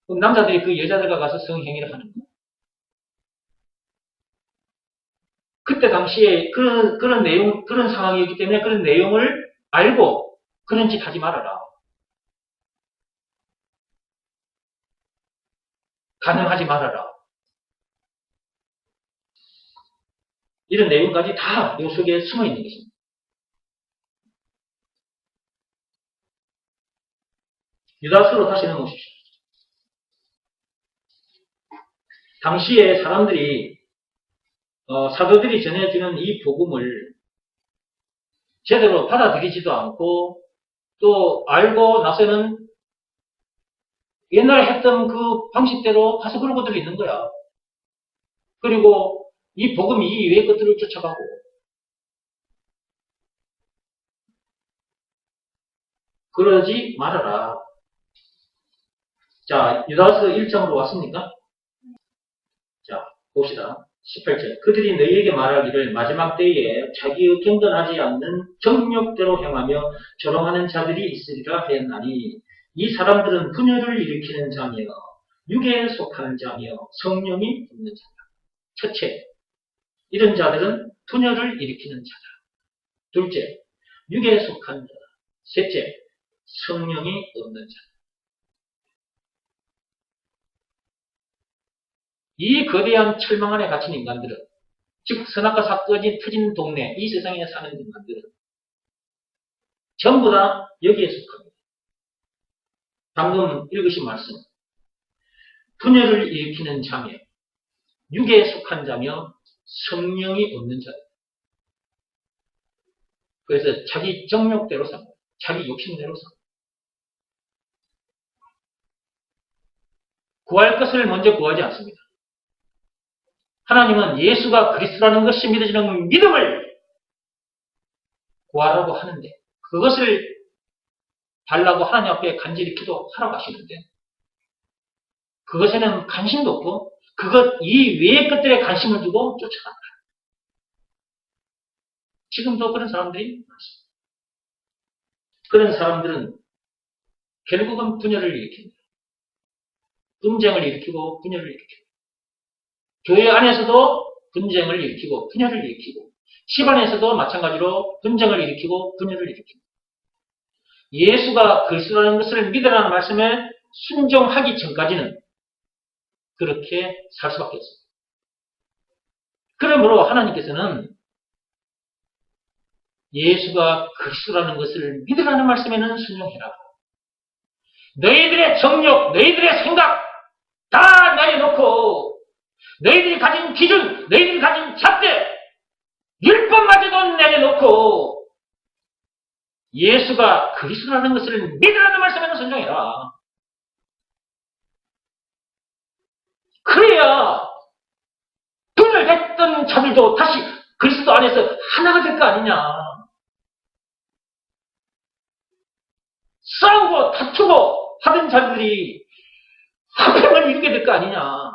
그럼 남자들이 그 여자들과 가서 성행위를 하는 거예요. 그때 당시에 그런 상황이었기 때문에 그런 내용을 알고 그런 짓 하지 말아라. 간음하지 말아라. 이런 내용까지 다 이 속에 숨어 있는 것입니다. 유다서로 다시 넘어오십시오. 당시에 사람들이 사도들이 전해주는 이 복음을 제대로 받아들이지도 않고 또 알고 나서는 옛날에 했던 그 방식대로 가서 그러고들 있는 거야. 그리고 이 복음 이외의 것들을 쫓아가고 그러지 말아라. 자, 유다서 1장으로 왔습니까? 자, 봅시다. 18절. 그들이 너희에게 말하기를 마지막 때에 자기의 경건하지 않는 정욕대로 행하며 조롱하는 자들이 있으리라 하였나니 이 사람들은 분열을 일으키는 자며 육에 속하는 자며 성령이 없는 자다. 첫째, 이런 자들은 분열을 일으키는 자다. 둘째, 육에 속한 자다. 셋째, 성령이 없는 자다. 이 거대한 철망 안에 갇힌 인간들은, 즉 선악과 사건이 터진 동네, 이 세상에 사는 인간들은 전부 다 여기에 속합니다. 방금 읽으신 말씀, 분열을 일으키는 자며 육에 속한 자며 성령이 없는 자. 그래서 자기 정욕대로 삽니다. 자기 욕심대로 삽니다. 구할 것을 먼저 구하지 않습니다. 하나님은 예수가 그리스도라는 것이 믿어지는 믿음을 구하라고 하는데 그것을 달라고 하나님 앞에 간절히 기도하라고 하시는데 그것에는 관심도 없고 그것 이외의 것들에 관심을 두고 쫓아간다. 지금도 그런 사람들이 많습니다. 그런 사람들은 결국은 분열을 일으킵니다. 분쟁을 일으키고 분열을 일으킵니다. 교회 안에서도 분쟁을 일으키고 분열을 일으키고 집안에서도 마찬가지로 분쟁을 일으키고 분열을 일으킵니다. 예수가 그리스도라는 것을 믿으라는 말씀에 순종하기 전까지는 그렇게 살 수밖에 없습니다. 그러므로 하나님께서는 예수가 그리스도라는 것을 믿으라는 말씀에는 순종해라. 너희들의 정욕, 너희들의 생각 다 내려놓고 너희들이 가진 기준, 너희들이 가진 잣대, 율법마저도 내려놓고 예수가 그리스도라는 것을 믿으라는 말씀에는 순종해라. 그래야 분열됐던 자들도 다시 그리스도 안에서 하나가 될 거 아니냐. 싸우고 다투고 하던 자들이 화평을 이루게 될 거 아니냐.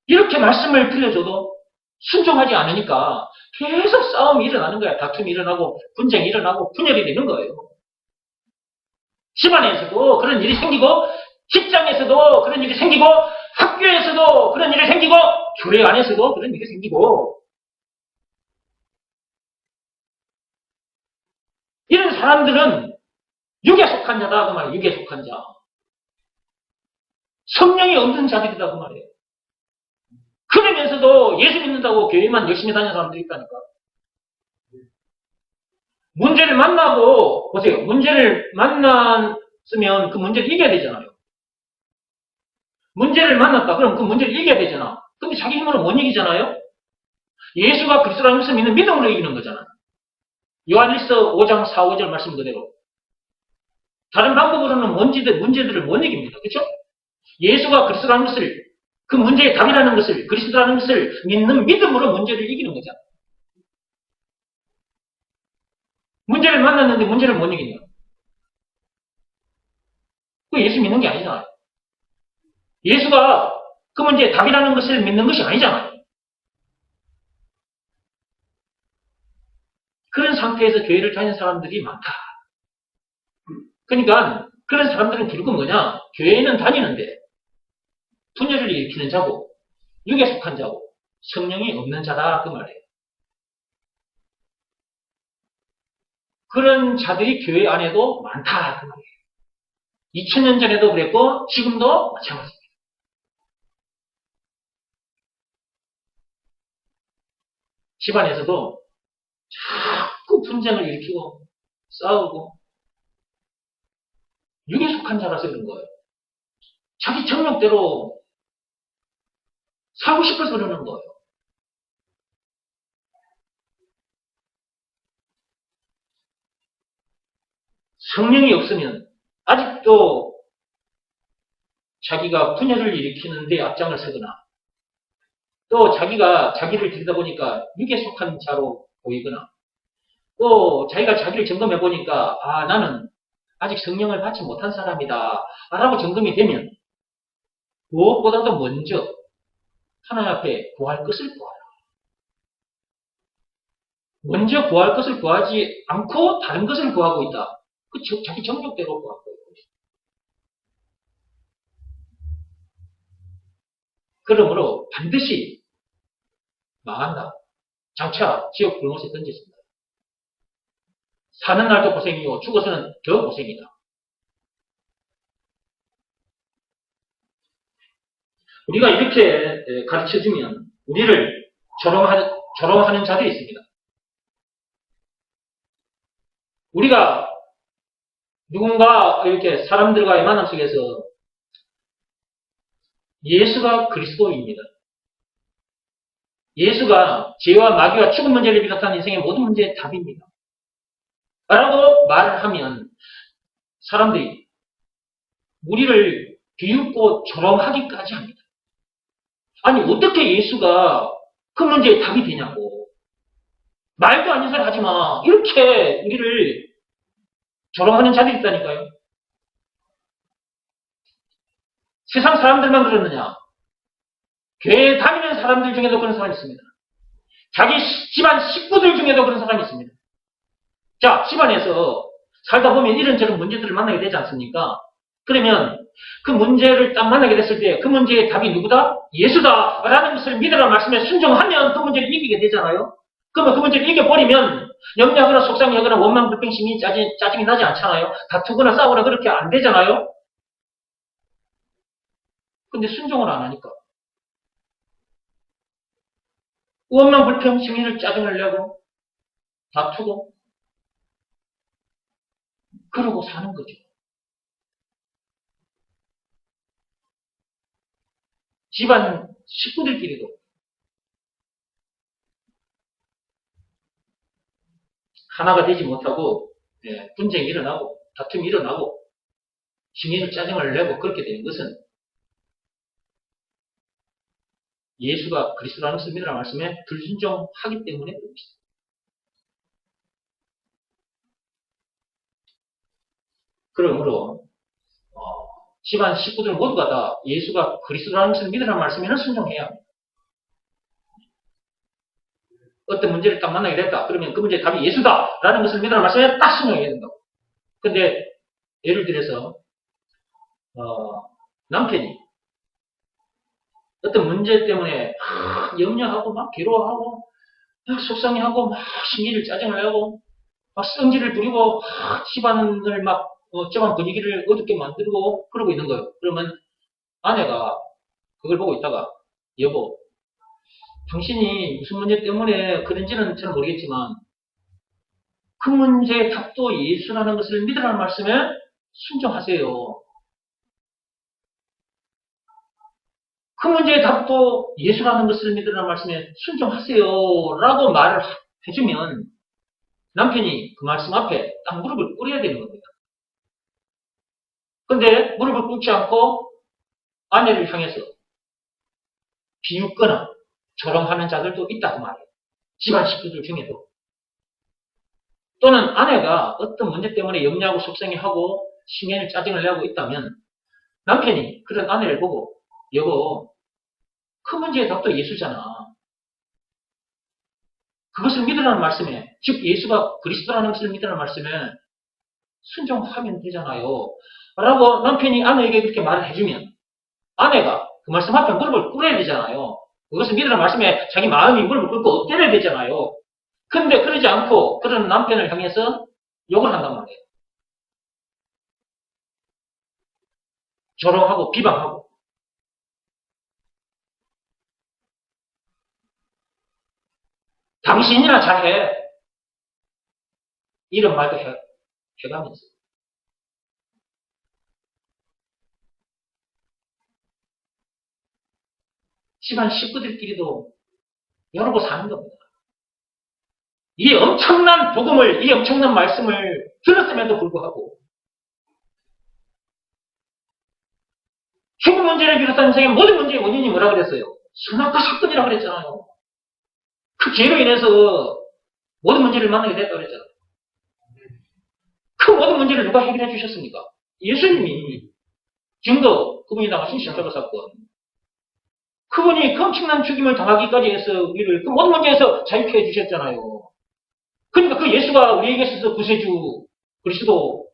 이렇게 말씀을 드려줘도 순종하지 않으니까 계속 싸움이 일어나는 거야. 다툼이 일어나고 분쟁이 일어나고 분열이 되는 거예요. 집안에서도 그런 일이 생기고 직장에서도 그런 일이 생기고, 학교에서도 그런 일이 생기고, 교회 안에서도 그런 일이 생기고, 이런 사람들은 육에 속한 자다, 그 말이에요. 육에 속한 자. 성령이 없는 자들이다, 그 말이에요. 그러면서도 예수 믿는다고 교회만 열심히 다니는 사람들이 있다니까. 문제를 만나고, 보세요. 문제를 만났으면 그 문제를 이겨야 되잖아요. 문제를 만났다. 그럼 그 문제를 이겨야 되잖아. 근데 자기 힘으로 못 이기잖아요? 예수가 그리스도라는 것을 믿는 믿음으로 이기는 거잖아. 요한일서 5장 4, 5절 말씀 그대로. 다른 방법으로는 문제들을 못 이깁니다. 그렇죠? 예수가 그리스도라는 것을, 그 문제의 답이라는 것을, 그리스도라는 것을 믿는 믿음으로 문제를 이기는 거잖아. 문제를 만났는데 문제를 못 이긴다. 그 예수 믿는 게 아니잖아요. 예수가 그 문제의 답이라는 것을 믿는 것이 아니잖아요. 그런 상태에서 교회를 다니는 사람들이 많다. 그러니까 그런 사람들은 결국 뭐냐? 교회는 다니는데 분열을 일으키는 자고, 육에 속한 자고, 성령이 없는 자다 그 말이에요. 그런 자들이 교회 안에도 많다 그 말이에요. 2000년 전에도 그랬고 지금도 마찬가지입니다. 집안에서도 자꾸 분쟁을 일으키고 싸우고 육에 속한 자라서 그런 거예요. 자기 정력대로 살고 싶어서 그러는 거예요. 성령이 없으면 아직도 자기가 분열을 일으키는데 앞장을 서거나 또 자기가 자기를 들여다보니까 육에 속한 자로 보이거나 또 자기가 자기를 점검해 보니까 아 나는 아직 성령을 받지 못한 사람이다 라고 점검이 되면 무엇보다도 먼저 하나님 앞에 구할 것을 구하라. 먼저 구할 것을 구하지 않고 다른 것을 구하고 있다. 그 자기 정욕대로 구하고 있다. 그러므로 반드시 망한다. 장차 지옥 불못에 던졌습니다. 사는 날도 고생이고 죽어서는 더 고생이다. 우리가 이렇게 가르쳐주면 우리를 조롱하는 자들이 있습니다. 우리가 누군가 이렇게 사람들과의 만남 속에서 예수가 그리스도입니다. 예수가 죄와 마귀와 죽음 문제를 비롯한 인생의 모든 문제의 답입니다. 라고 말을 하면 사람들이 우리를 비웃고 조롱하기까지 합니다. 아니 어떻게 예수가 그 문제의 답이 되냐고. 말도 아닌 소리 하지 마. 이렇게 우리를 조롱하는 자들이 있다니까요. 세상 사람들만 그러느냐. 교회에 다니는 사람들 중에도 그런 사람이 있습니다. 자기 집안 식구들 중에도 그런 사람이 있습니다. 자, 집안에서 살다 보면 이런저런 문제들을 만나게 되지 않습니까? 그러면 그 문제를 딱 만나게 됐을 때 그 문제의 답이 누구다? 예수다! 라는 것을 믿으라는 말씀에 순종하면 그 문제를 이기게 되잖아요? 그러면 그 문제를 이겨버리면 염려하거나 속상해하거나 원망, 불평, 심이 짜증이 나지 않잖아요? 다투거나 싸우거나 그렇게 안 되잖아요? 근데 순종을 안 하니까. 원망, 불평, 심의를 짜증을 내고 다투고 그러고 사는 거죠. 집안 식구들끼리도 하나가 되지 못하고 분쟁이 일어나고 다툼이 일어나고 심의를 짜증을 내고 그렇게 되는 것은 예수가 그리스도라는 것을 믿으라는 말씀에 불순종하기 때문에 그렇습니다. 그러므로 집안 식구들 모두가 다 예수가 그리스도라는 것을 믿으라는 말씀에는 순종해야 합니다. 어떤 문제를 딱 만나게 됐다. 그러면 그 문제의 답이 예수다라는 것을 믿으라는 말씀에 딱 순종해야 된다고. 근데 예를 들어서 남편이 어떤 문제 때문에 막 염려하고 막 괴로워하고 막 속상해하고 막 심리를 짜증을 내고 막 성질을 부리고 막 집안을 막 집안 분위기를 어둡게 만들고 그러고 있는 거예요. 그러면 아내가 그걸 보고 있다가 여보, 당신이 무슨 문제 때문에 그런지는 잘 모르겠지만 그 문제의 답도 예수라는 것을 믿으라는 말씀에 순종하세요. 그 문제의 답도 예수라는 것을 믿으라는 말씀에 순종하세요. 라고 말을 해주면 남편이 그 말씀 앞에 딱 무릎을 꿇어야 되는 겁니다. 근데 무릎을 꿇지 않고 아내를 향해서 비웃거나 조롱하는 자들도 있다고 말해요. 집안 식구들 중에도. 또는 아내가 어떤 문제 때문에 염려하고 속상해하고 신경을 짜증을 내고 있다면 남편이 그런 아내를 보고 여보, 그 문제의 답도 예수잖아. 그것을 믿으라는 말씀에, 즉 예수가 그리스도라는 것을 믿으라는 말씀에 순종하면 되잖아요. 라고 남편이 아내에게 그렇게 말을 해주면 아내가 그 말씀 앞에 무릎을 꿇어야 되잖아요. 그것을 믿으라는 말씀에 자기 마음이 무릎을 꿇고 엎드려야 되잖아요. 근데 그러지 않고 그런 남편을 향해서 욕을 한단 말이에요. 조롱하고 비방하고. 당신이나 잘해. 이런 말도 해가면서. 집안 식구들끼리도 이러고 사는 겁니다. 이 엄청난 복음을, 이 엄청난 말씀을 들었음에도 불구하고 죽음 문제를 비롯한 인생의 모든 문제의 원인이 뭐라 그랬어요? 선악과 사건이라고 그랬잖아요. 그 죄로 인해서 모든 문제를 만나게 됐다고 그랬잖아요. 그 모든 문제를 누가 해결해 주셨습니까? 예수님이. 지금도 그분이 당하신 십자가 사건. 그분이 그 엄청난 죽임을 당하기까지 해서 우리를 그 모든 문제에서 자유케 해주셨잖아요. 그러니까 그 예수가 우리에게 있어서 구세주, 그리스도,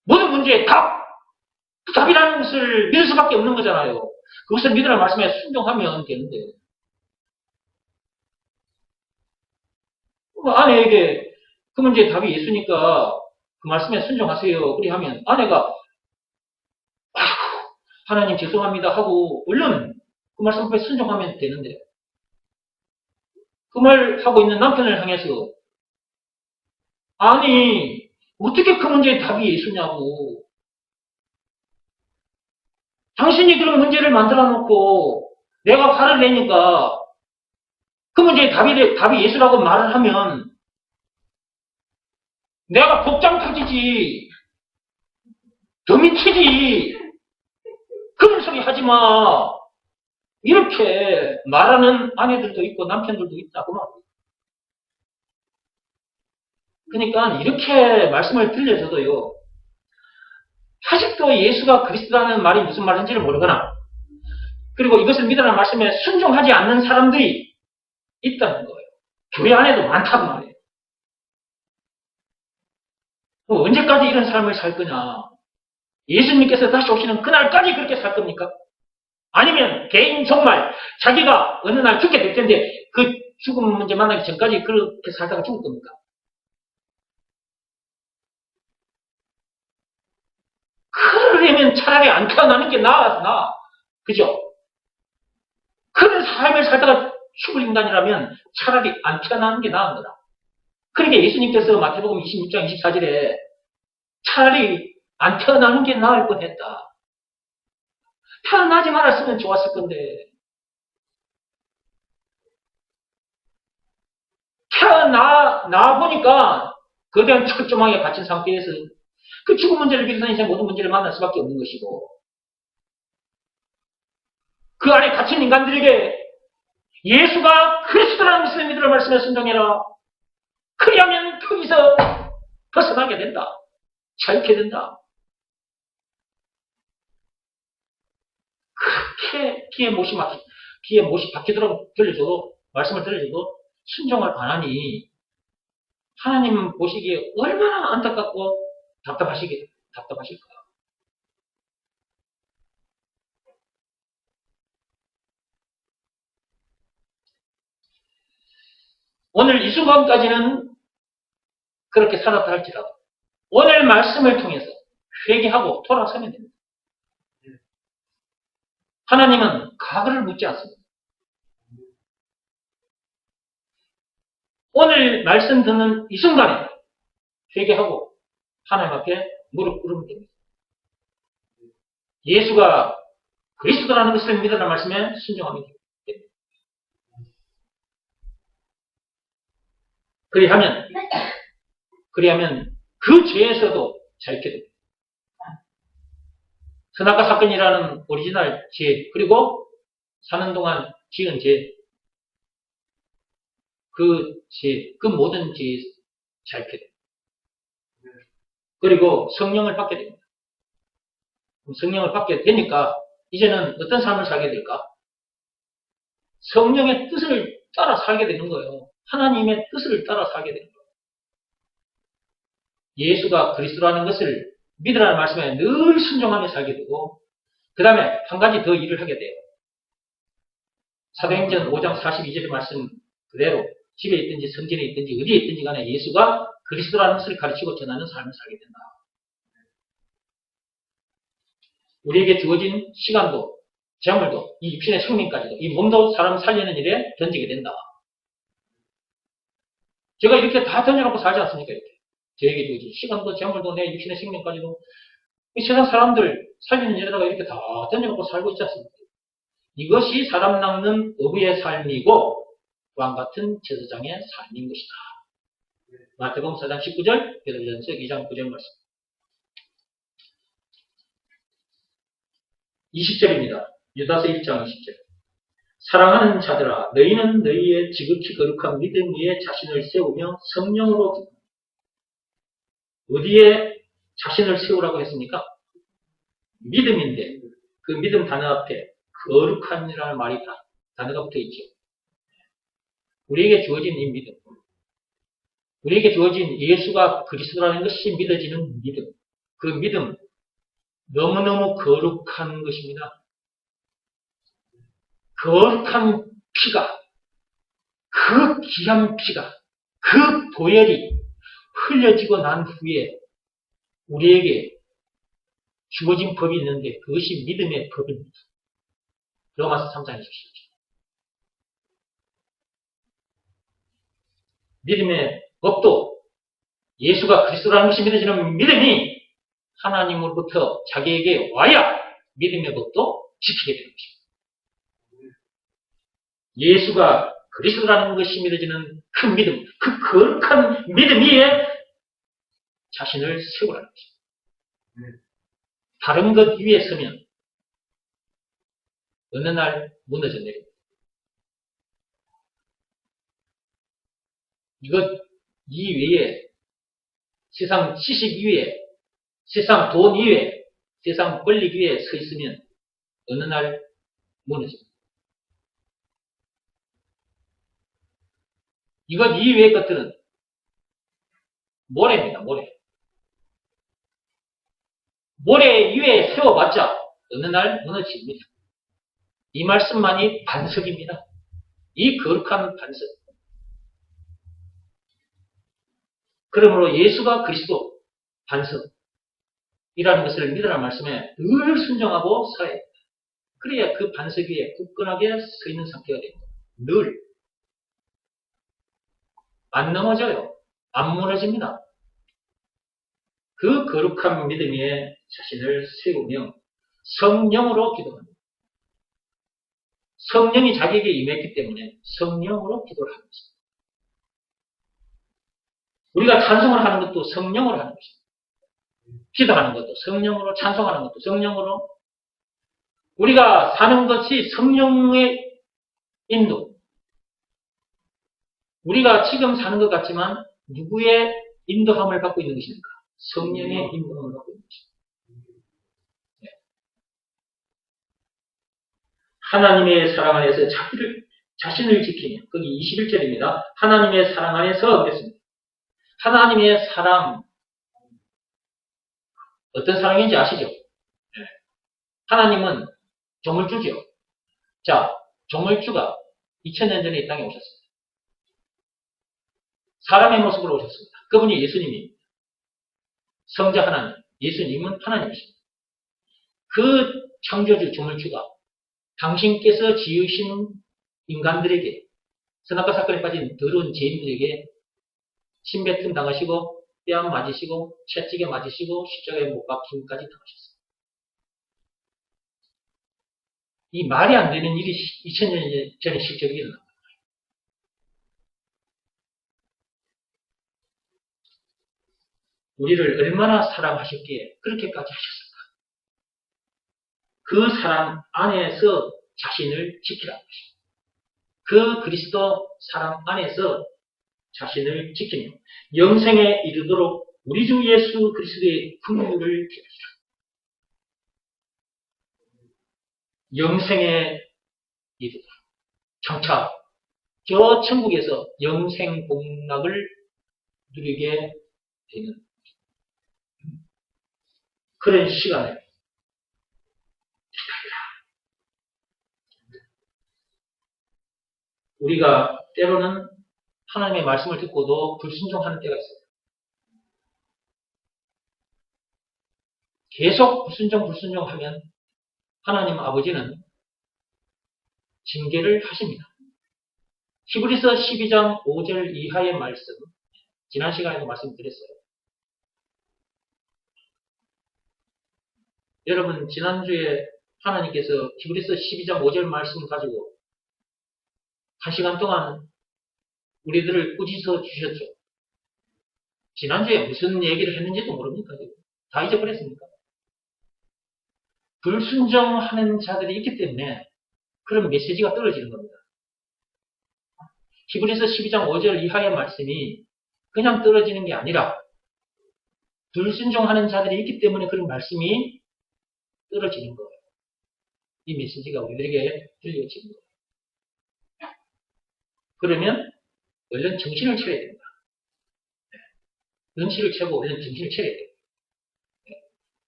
모든 문제의 답이라는 것을 믿을 수밖에 없는 거잖아요. 그것을 믿으라는 말씀에 순종하면 되는데. 아내에게 그 문제의 답이 예수니까 그 말씀에 순종하세요. 그리 하면 아내가 하나님 죄송합니다 하고 얼른 그 말씀 앞에 순종하면 되는데 그 말 하고 있는 남편을 향해서 아니 어떻게 그 문제의 답이 예수냐고 당신이 그런 문제를 만들어 놓고 내가 화를 내니까 그 문제의 답이 예수라고 말을 하면 내가 복장 터지지 더 미치지 그런 소리 하지 마. 이렇게 말하는 아내들도 있고 남편들도 있다고 말합니다. 그러니까 이렇게 말씀을 들려줘도요. 아직도 예수가 그리스도라는 말이 무슨 말인지를 모르거나 그리고 이것을 믿으라는 말씀에 순종하지 않는 사람들이 있다는 거예요. 교회 안에도 많다고 말이에요. 언제까지 이런 삶을 살 거냐. 예수님께서 다시 오시는 그날까지 그렇게 살 겁니까? 아니면 개인 정말 자기가 어느 날 죽게 될 텐데 그 죽음 문제 만나기 전까지 그렇게 살다가 죽을 겁니까? 그러려면 차라리 안 태어나는 게 나아. 그죠? 그런 삶을 살다가 죽을 인간이라면 차라리 안 태어나는 게 나은 거다. 그러니까 예수님께서 마태복음 26장 24절에 차라리 안 태어나는 게 나을 뻔했다. 태어나지 말았으면 좋았을 건데 태어나 보니까 거대한 철조망에 갇힌 상태에서 그 죽음 문제를 비롯한 인생 모든 문제를 만날 수밖에 없는 것이고 그 안에 갇힌 인간들에게 예수가 그리스도라는 것을 믿으라 말씀에 순종해라. 그리하면 거기서 벗어나게 된다. 자유케 된다. 그렇게 귀에 못이 박히도록 들려줘도 말씀을 들려줘도 순종을 안 하니 하나님 보시기에 얼마나 안타깝고 답답하실까. 오늘 이 순간까지는 그렇게 살았다 할지라도 오늘 말씀을 통해서 회개하고 돌아서면 됩니다. 하나님은 과거를 묻지 않습니다. 오늘 말씀 듣는 이 순간에 회개하고 하나님 앞에 무릎 꿇으면 됩니다. 예수가 그리스도라는 것을 믿으라는 말씀에 순종하면 됩니다. 그리하면 그 죄에서도 자유케 됩니다. 선악과 사건이라는 오리지널 죄, 그리고 사는 동안 지은 죄, 그 모든 죄에 자유케 됩니다. 그리고 성령을 받게 됩니다. 성령을 받게 되니까 이제는 어떤 삶을 살게 될까? 성령의 뜻을 따라 살게 되는 거예요. 하나님의 뜻을 따라 살게 되는 거예요. 예수가 그리스도라는 것을 믿으라는 말씀에 늘 순종하며 살게 되고, 그 다음에 한 가지 더 일을 하게 돼요. 사도행전 5장 42절의 말씀 그대로 집에 있든지 성전에 있든지 어디에 있든지 간에 예수가 그리스도라는 것을 가르치고 전하는 삶을 살게 된다. 우리에게 주어진 시간도, 재물도, 이 육신의 생명까지도, 이 몸도 사람 살리는 일에 던지게 된다. 제가 이렇게 다 던져놓고 살지 않습니까? 이렇게. 저에게 주어진 시간도, 재물도, 내 육신의 생명까지도, 이 세상 사람들 살리는 일에다가 이렇게 다 던져놓고 살고 있지 않습니까? 이것이 사람 낚는 어부의 삶이고, 그와 같은 제사장의 삶인 것이다. 마태복음 4장 19절, 베드로전서 2장 9절 말씀. 20절입니다. 유다서 1장 20절. 사랑하는 자들아, 너희는 너희의 지극히 거룩한 믿음 위에 자신을 세우며 성령으로 어디에 자신을 세우라고 했습니까? 믿음인데 그 믿음 단어 앞에 거룩한이라는 말이 단어가 붙어 있죠. 우리에게 주어진 이 믿음, 우리에게 주어진 예수가 그리스도라는 것이 믿어지는 믿음, 그 믿음 너무너무 거룩한 것입니다. 거룩한 피가, 그 귀한 피가, 그 보혈이 흘려지고 난 후에 우리에게 주어진 법이 있는데 그것이 믿음의 법입니다. 로마서 3장 27절. 믿음의 법도 예수가 그리스도라는 것이 믿어지는 믿음이 하나님으로부터 자기에게 와야 믿음의 법도 지키게 되는 것입니다. 예수가 그리스도라는 것이 믿어지는 그 믿음, 그 거룩한 믿음 위에 자신을 세우라는 것입니다. 다른 것 위에 서면 어느 날 무너져 내립니다. 이 외에 세상 지식 위에, 세상 돈 위에, 세상 권리 위에 서 있으면 어느 날 무너집니다. 이것 이외의 것들은 모래입니다, 모래. 모래 위에 세워봤자 어느 날 무너집니다. 이 말씀만이 반석입니다. 이 거룩한 반석. 그러므로 예수가 그리스도 반석이라는 것을 믿으라는 말씀에 늘 순종하고 서야 합니다. 그래야 그 반석 위에 굳건하게 서 있는 상태가 됩니다. 늘. 안 넘어져요. 안 무너집니다. 그 거룩한 믿음 위에 자신을 세우며 성령으로 기도합니다. 성령이 자기에게 임했기 때문에 성령으로 기도를 하는 것입니다. 우리가 찬송을 하는 것도 성령으로 하는 것입니다. 기도하는 것도 성령으로, 찬송하는 것도 성령으로. 우리가 사는 것이 성령의 인도. 우리가 지금 사는 것 같지만 누구의 인도함을 받고 있는 것입니까? 성령의 인도함을 받고 있는 것입니다. 네. 하나님의 사랑 안에서 자신을 지키며, 거기 21절입니다. 하나님의 사랑 안에서 그랬습니다. 하나님의 사랑, 어떤 사랑인지 아시죠? 네. 하나님은 조물주죠. 자, 조물주가 2000년 전에 이 땅에 오셨습니다. 사람의 모습으로 오셨습니다. 그분이 예수님입니다. 성자 하나님, 예수님은 하나님이십니다. 그 창조주 조물주가 당신께서 지으신 인간들에게, 선악과 사건에 빠진 더러운 죄인들에게 침뱉음 당하시고 뺨 맞으시고 채찍에 맞으시고 십자가에 못 박힘까지 당하셨습니다. 이 말이 안 되는 일이 2000년 전에 실제로 일어납니다. 우리를 얼마나 사랑하셨기에 그렇게까지 하셨을까? 그 사랑 안에서 자신을 지키라는 것입니다. 그 그리스도 사랑 안에서 자신을 지키며 영생에 이르도록 우리 주 예수 그리스도의 긍휼을 기다리라. 영생에 이르도록. 장차 저 천국에서 영생 복락을 누리게 되는 그런 시간을 우리가 때로는 하나님의 말씀을 듣고도 불순종하는 때가 있어요. 계속 불순종하면 하나님 아버지는 징계를 하십니다. 히브리서 12장 5절 이하의 말씀, 지난 시간에도 말씀드렸어요. 여러분, 지난주에 하나님께서 히브리서 12장 5절 말씀 가지고 1시간 동안 우리들을 꾸짖어 주셨죠. 지난주에 무슨 얘기를 했는지도 모릅니까? 다 잊어버렸습니까? 불순종하는 자들이 있기 때문에 그런 메시지가 떨어지는 겁니다. 히브리서 12장 5절 이하의 말씀이 그냥 떨어지는 게 아니라 불순종하는 자들이 있기 때문에 그런 말씀이 떨어지는 거예요. 이 메시지가 우리들에게 들려지는 거예요. 그러면 얼른 정신을 차려야 됩니다. 눈치를 채고 얼른 정신을 차려야 돼요.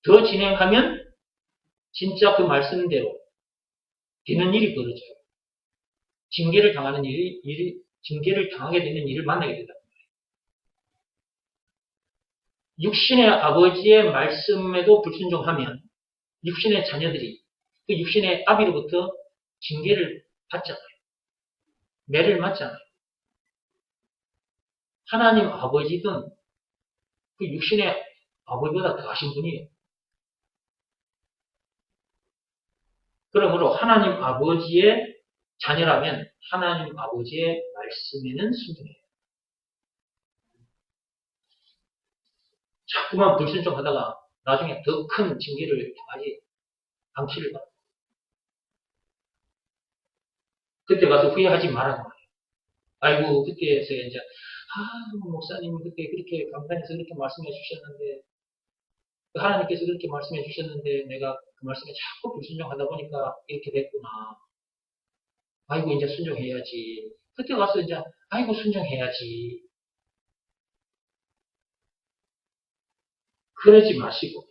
더 진행하면 진짜 그 말씀대로 되는 일이 벌어져요. 징계를 당하게 되는 일을 만나게 된다. 육신의 아버지의 말씀에도 불순종하면 육신의 자녀들이 그 육신의 아비로부터 징계를 받잖아요. 매를 맞잖아요. 하나님 아버지든 그 육신의 아버지보다 더하신 분이에요. 그러므로 하나님 아버지의 자녀라면 하나님 아버지의 말씀에는 순종해요. 자꾸만 불순종하다가 나중에 더 큰 징계를 당하지 방치를 받아요. 그때 가서 후회하지 말라고 말해요. 아이고 그때에서 이제 목사님 그때 그렇게 강단에서 그렇게 말씀해 주셨는데 하나님께서 그렇게 말씀해 주셨는데 내가 그 말씀에 자꾸 불순종하다 보니까 이렇게 됐구나. 아이고 이제 순종해야지. 그때 가서 이제 아이고 순종해야지. 그러지 마시고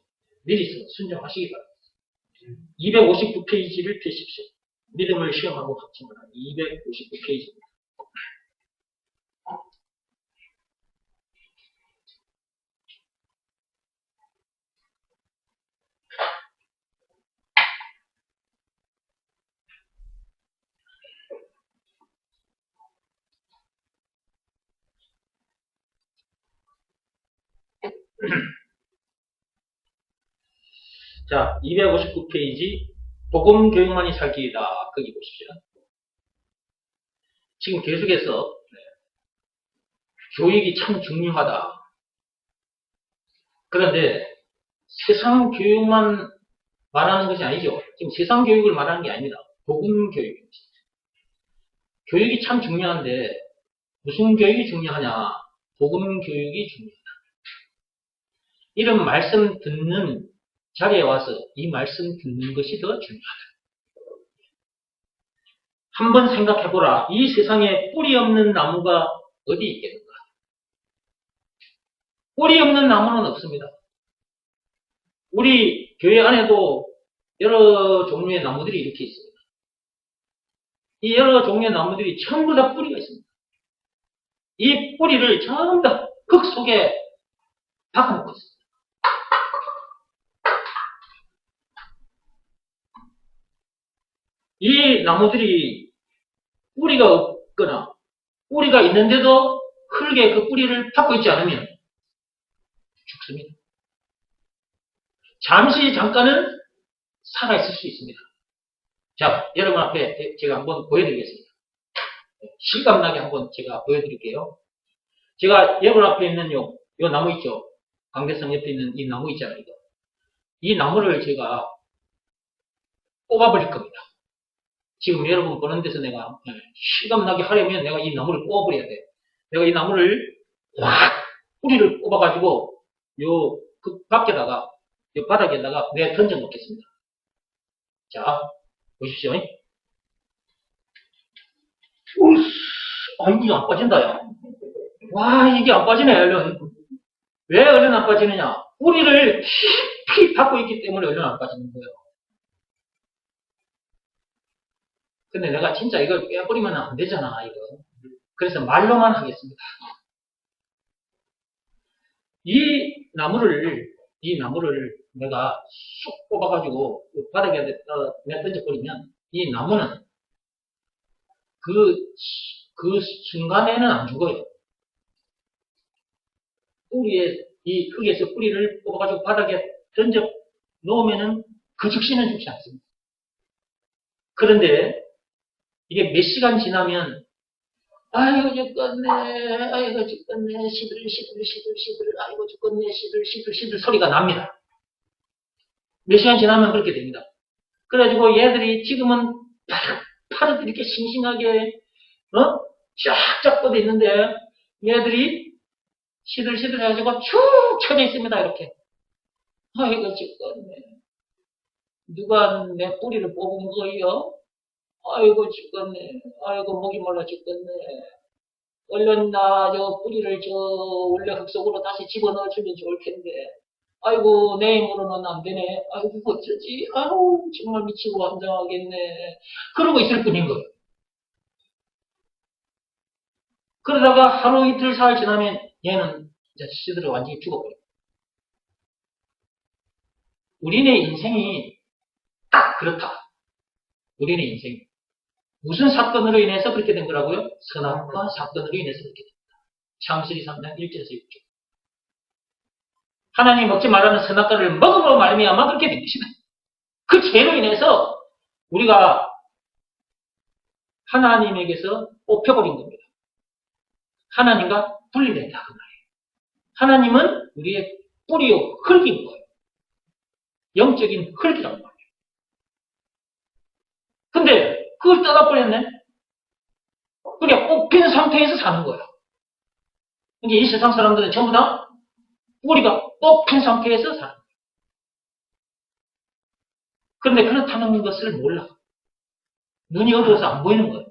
미리 순종하시기 바랍니다. 259페이지를 펴십시오. 믿음을 시험하고 확증하라. 259페이지입니다. 자, 259페이지 복음 교육만이 살 길이다. 거기 보십시오. 지금 계속해서 교육이 참 중요하다. 그런데 세상 교육만 말하는 것이 아니죠. 지금 세상 교육을 말하는 게 아닙니다. 복음 교육입니다. 교육이 참 중요한데 무슨 교육이 중요하냐? 복음 교육이 중요하다. 이런 말씀 듣는 자리에 와서 이 말씀 듣는 것이 더 중요하다. 한번 생각해보라. 이 세상에 뿌리 없는 나무가 어디 있겠는가? 뿌리 없는 나무는 없습니다. 우리 교회 안에도 여러 종류의 나무들이 이렇게 있습니다. 이 여러 종류의 나무들이 전부 다 뿌리가 있습니다. 이 뿌리를 전부 다 흙 속에 박아놓고 있습니다. 이 나무들이 뿌리가 없거나 뿌리가 있는데도 흙에 그 뿌리를 박고 있지 않으면 죽습니다. 잠깐은 살아있을 수 있습니다. 자, 여러분 앞에 제가 한번 보여드리겠습니다. 실감나게 한번 제가 보여드릴게요. 제가 여러분 앞에 있는 요 나무 있죠? 강대성 옆에 있는 이 나무 있잖아요. 이거. 이 나무를 제가 뽑아버릴 겁니다. 지금 여러분 보는 데서 내가 실감나게 하려면 내가 이 나무를 뽑아버려야 돼. 내가 이 나무를 확 뿌리를 뽑아가지고 그 밖에다가 요 바닥에다가 내가 던져 놓겠습니다. 자, 보십시오. 이게 안 빠진다, 야. 와, 이게 안 빠지네, 얼른. 왜 얼른 안 빠지느냐? 뿌리를 깊이 닫고 있기 때문에 얼른 안 빠지는 거예요. 근데 내가 진짜 이걸 빼버리면 안 되잖아, 이거. 그래서 말로만 하겠습니다. 이 나무를 내가 쑥 뽑아가지고 바닥에 던져버리면 이 나무는 그 순간에는 안 죽어요. 이 흙에서 뿌리를 뽑아가지고 바닥에 던져 놓으면은 그 즉시는 죽지 않습니다. 그런데 이게 몇 시간 지나면 아이고 죽겠네, 아이고 죽겠네, 시들, 아이고 죽겠네, 시들 소리가 납니다. 몇 시간 지나면 그렇게 됩니다. 그래가지고 얘들이 지금은 파릇 이렇게 싱싱하게 쫙쫙 뻗어 있는데 얘들이 시들 해가지고 쭉 쳐져 있습니다. 이렇게. 아이고 죽겠네. 누가 내 뿌리를 뽑은 거요? 아이고 죽겠네. 아이고 목이 말라 죽겠네. 얼른 저 뿌리를 원래 흙 속으로 다시 집어넣어주면 좋을 텐데. 아이고 내 힘으로는 안 되네. 아이고 어쩌지? 아우 정말 미치고 환장하겠네. 그러고 있을 뿐인 거예요. 그러다가 하루 이틀 사흘 지나면 얘는 이제 시들어 완전히 죽어버려요. 우리네 인생이 딱 그렇다. 우리네 인생이. 무슨 사건으로 인해서 그렇게 된 거라고요? 선악과 사건으로 인해서 그렇게 됩니다. 창세기 3장 1절에서 6절. 하나님 먹지 말라는 선악과를 먹음으로 말미암아 그렇게 된 것이다. 그 죄로 인해서 우리가 하나님에게서 뽑혀버린 겁니다. 하나님과 분리된다 그 말이에요. 하나님은 우리의 뿌리요 흙인 거예요. 영적인 흙이란 말이에요. 근데 그걸 떠나버렸네. 그게 뽑힌 상태에서 사는 거예요. 이게 이 세상 사람들은 전부 다 뿌리가 뽑힌 상태에서 사는 거예요. 그런데 그렇다는 것을 몰라. 눈이 어두워서 안 보이는 거예요.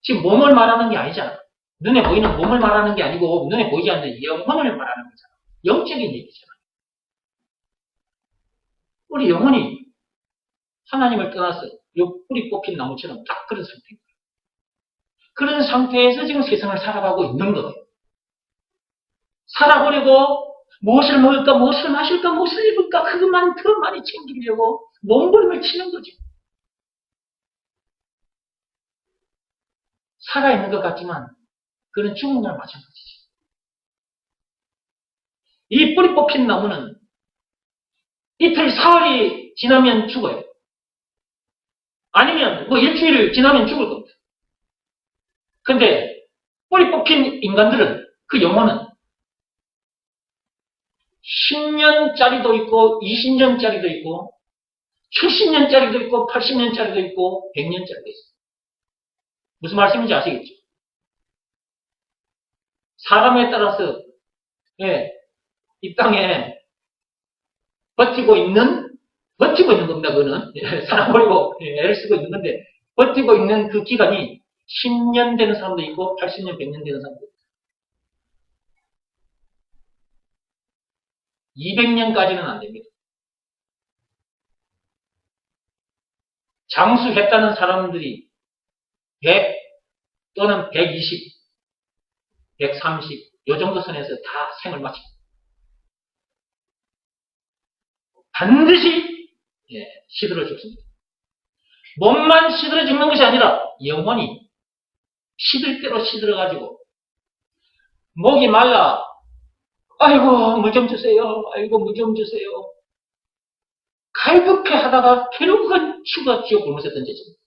지금 몸을 말하는 게 아니잖아. 눈에 보이는 몸을 말하는 게 아니고 눈에 보이지 않는 영혼을 말하는 거잖아. 영적인 얘기잖아. 우리 영혼이 하나님을 떠나서 요 뿌리 뽑힌 나무처럼 딱 그런 상태인 거예요. 그런 상태에서 지금 세상을 살아가고 있는 거예요. 살아보려고 무엇을 먹을까, 무엇을 마실까, 무엇을 입을까 그것만 더 많이 챙기려고 몸부림을 치는 거죠. 살아있는 것 같지만 그는 죽은 거랑 마찬가지죠. 이 뿌리 뽑힌 나무는 이틀, 사흘이 지나면 죽어요. 아니면 뭐 일주일 지나면 죽을 겁니다. 근데 뿌리 뽑힌 인간들은 그 영혼은 10년짜리도 있고 20년짜리도 있고 70년짜리도 있고 80년짜리도 있고 100년짜리도 있어요. 무슨 말씀인지 아시겠죠? 사람에 따라서 이 땅에 버티고 있는 겁니다. 그거는 사람 버리고 애를 쓰고 있는 건데 버티고 있는 그 기간이 10년 되는 사람도 있고 80년, 100년 되는 사람도 있고 200년까지는 안 됩니다. 장수했다는 사람들이 100 또는 120 130, 요 정도 선에서 다 생을 마치고 반드시 시들어 죽습니다. 몸만 시들어 죽는 것이 아니라 영혼이 시들 대로 시들어가지고 목이 말라 아이고 물 좀 주세요. 아이고 물 좀 주세요. 갈급해 하다가 결국은 죽어 지옥 골못에 던져집니다.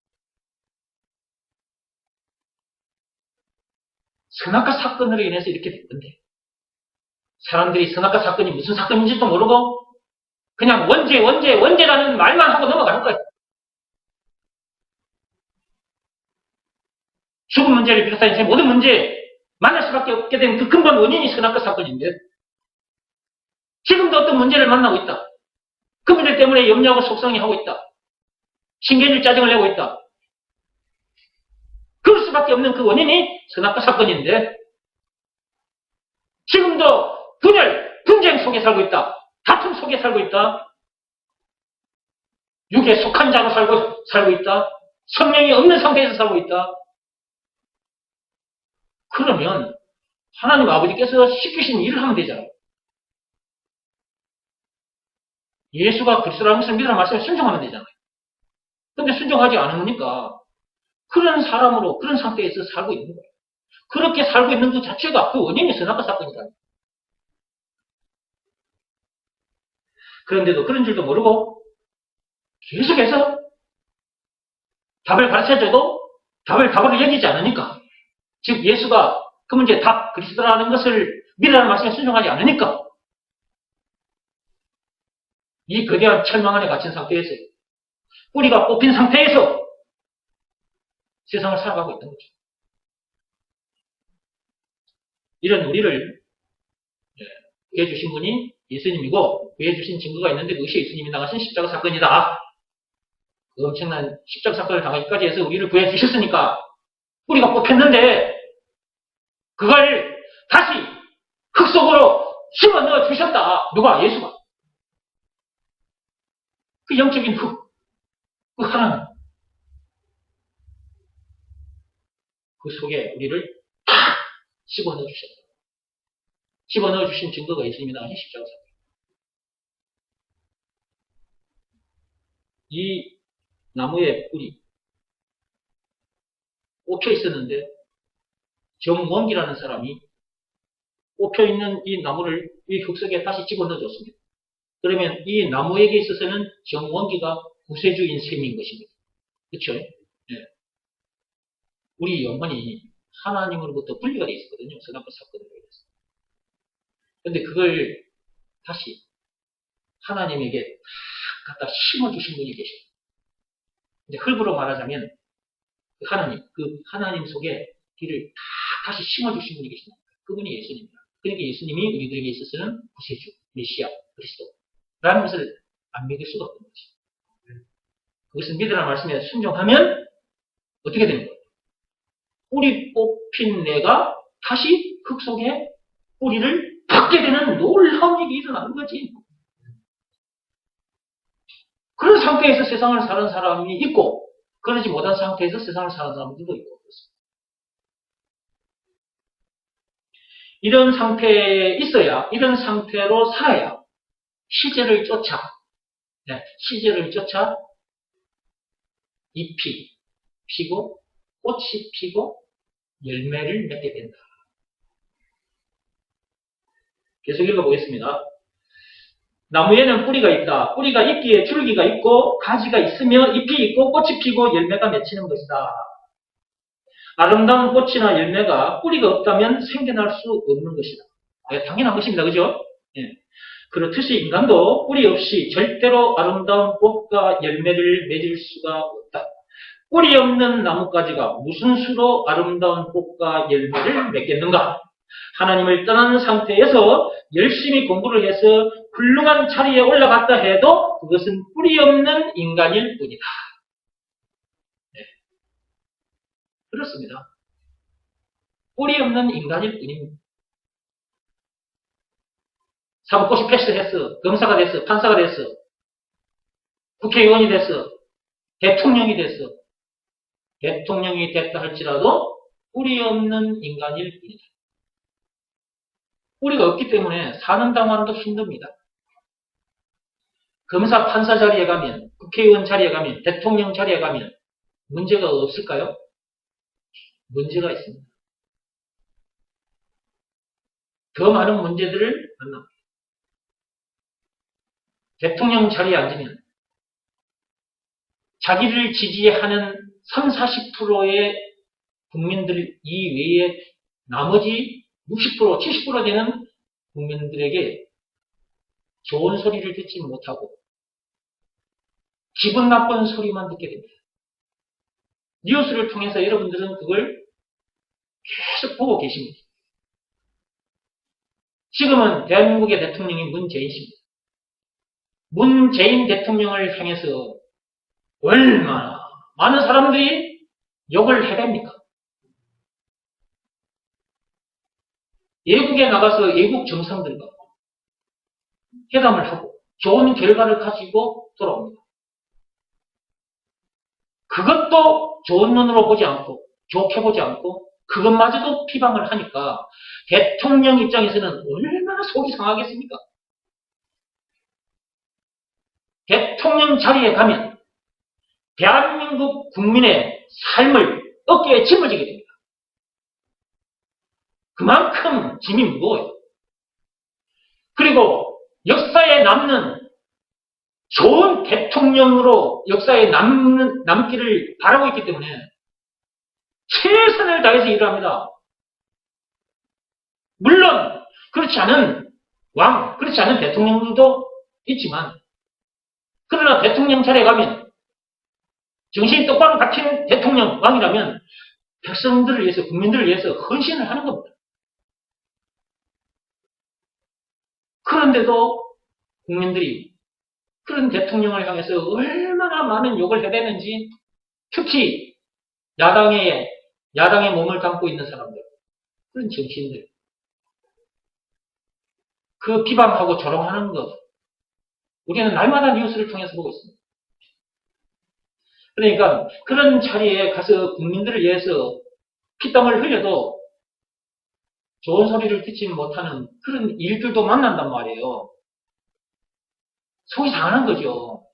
선악과 사건으로 인해서 이렇게 된 건데 사람들이 선악과 사건이 무슨 사건인지도 모르고 그냥 원죄라는 말만 하고 넘어가는 거예요. 죽음 문제를 비롯한 인생 모든 문제에 만날 수밖에 없게 된 그 근본 원인이 선악과 사건인데 지금도 어떤 문제를 만나고 있다. 그 문제 때문에 염려하고 속상해하고 있다. 신경질 짜증을 내고 있다. 그럴 수밖에 없는 그 원인이 선악과 사건인데 지금도 분열, 분쟁 속에 살고 있다. 다툼 속에 살고 있다. 육에 속한 자로 살고 있다. 성령이 없는 상태에서 살고 있다. 그러면 하나님 아버지께서 시키신 일을 하면 되잖아요. 예수가 그리스도라는 것을 믿으라는 말씀에 순종하면 되잖아요. 근데 순종하지 않으니까 그런 사람으로 그런 상태에서 살고 있는 거예요. 그렇게 살고 있는 그 자체가 그 원인이 선악과 사건이다. 그런데도 그런 줄도 모르고 계속해서 답을 가르쳐줘도 답을 답으로 여기지 않으니까 즉 예수가 그 문제의 답 그리스도라는 것을 믿으라는 말씀에 순종하지 않으니까 이 거대한 철망 안에 갇힌 상태에서 뿌리가 뽑힌 상태에서 세상을 살아가고 있는 거죠. 이런 우리를 구해주신 분이 예수님이고 구해주신 증거가 있는데 그것이 예수님이 당하신 십자가 사건이다. 그 엄청난 십자가 사건을 당하기까지 해서 우리를 구해주셨으니까 뿌리가 뽑혔는데 그걸 다시 흙 속으로 심어 넣어 주셨다. 누가? 예수가. 그 영적인 흙, 그 하나님. 그 속에 우리를 다 집어넣어 주셨다. 집어넣어 주신 증거가 예수님이 나가신 십자가 사건. 이 나무의 뿌리 꽂혀 있었는데 정원기라는 사람이 꽂혀 있는 이 나무를 이 흙 속에 다시 집어넣어 줬습니다. 그러면 이 나무에게 있어서는 정원기가 구세주인 셈인 것입니다. 그렇죠? 네. 우리 영혼이 하나님으로부터 분리가 되어 있었거든요. 선악과 사건으로 인해서. 그런데 그걸 다시 하나님에게 갖다 심어주신 분이 계십니다. 이제 흙으로 말하자면 그 하나님 속에 길을 다시 심어주신 분이 계십니다. 그분이 예수님입니다. 그러니까 예수님이 우리들에게 있어서는 구세주, 메시아, 그리스도라는 것을 안 믿을 수가 없는 거죠. 그것을 믿으라는 말씀에 순종하면 어떻게 되는 거예요? 뿌리 뽑힌 내가 다시 흙 속에 뿌리를 받게 되는 놀라운 일이 일어나는 거지. 그런 상태에서 세상을 사는 사람이 있고 그러지 못한 상태에서 세상을 사는 사람들도 있고 그렇습니다. 이런 상태에 있어야 이런 상태로 살아야 시제를 쫓아 잎이 피고 꽃이 피고 열매를 맺게 된다. 계속 읽어보겠습니다. 나무에는 뿌리가 있다. 뿌리가 있기에 줄기가 있고 가지가 있으며 잎이 있고 꽃이 피고 열매가 맺히는 것이다. 아름다운 꽃이나 열매가 뿌리가 없다면 생겨날 수 없는 것이다. 당연한 것입니다. 그죠? 예. 그렇듯이 인간도 뿌리 없이 절대로 아름다운 꽃과 열매를 맺을 수가 없다. 뿌리 없는 나뭇가지가 무슨 수로 아름다운 꽃과 열매를 맺겠는가? 하나님을 떠난 상태에서 열심히 공부를 해서 훌륭한 자리에 올라갔다 해도 그것은 뿌리 없는 인간일 뿐이다. 네. 그렇습니다. 뿌리 없는 인간일 뿐입니다. 사법고시 패스했어. 검사가 됐어. 판사가 됐어. 국회의원이 됐어. 대통령이 됐어. 대통령이 됐다 할지라도 뿌리 없는 인간일 뿐이다. 뿌리가 없기 때문에 사는 동안도 힘듭니다. 검사, 판사 자리에 가면, 국회의원 자리에 가면, 대통령 자리에 가면 문제가 없을까요? 문제가 있습니다. 더 많은 문제들을 만납니다. 대통령 자리에 앉으면 자기를 지지하는 30, 40%의 국민들 이외에 나머지 60%, 70% 되는 국민들에게 좋은 소리를 듣지 못하고 기분 나쁜 소리만 듣게 됩니다. 뉴스를 통해서 여러분들은 그걸 계속 보고 계십니다. 지금은 대한민국의 대통령이 문재인입니다. 문재인 대통령을 향해서 얼마나 많은 사람들이 욕을 해댑니까? 외국에 나가서 외국 정상들과 회담을 하고 좋은 결과를 가지고 돌아옵니다. 그것도 좋은 눈으로 보지 않고 좋게 보지 않고 그것마저도 비방을 하니까 대통령 입장에서는 얼마나 속이 상하겠습니까? 대통령 자리에 가면 대한민국 국민의 삶을 어깨에 짊어지게 됩니다. 그만큼 짐이 무거워요. 그리고 역사에 남는 좋은 대통령으로 역사에 남기를 바라고 있기 때문에 최선을 다해서 일을 합니다. 물론 그렇지 않은 왕, 그렇지 않은 대통령도 있지만 그러나 대통령 자리에 가면 정신이 똑바로 박힌 대통령, 왕이라면 백성들을 위해서, 국민들을 위해서 헌신을 하는 겁니다. 그런데도 국민들이 그런 대통령을 향해서 얼마나 많은 욕을 해대는지 특히 야당에 몸을 담고 있는 사람들, 그런 정치인들, 그 비방하고 조롱하는 것, 우리는 날마다 뉴스를 통해서 보고 있습니다. 그러니까 그런 자리에 가서 국민들을 위해서 피땀을 흘려도 좋은 소리를 듣지 못하는 그런 일들도 만난단 말이에요. 속이 상하는 거죠.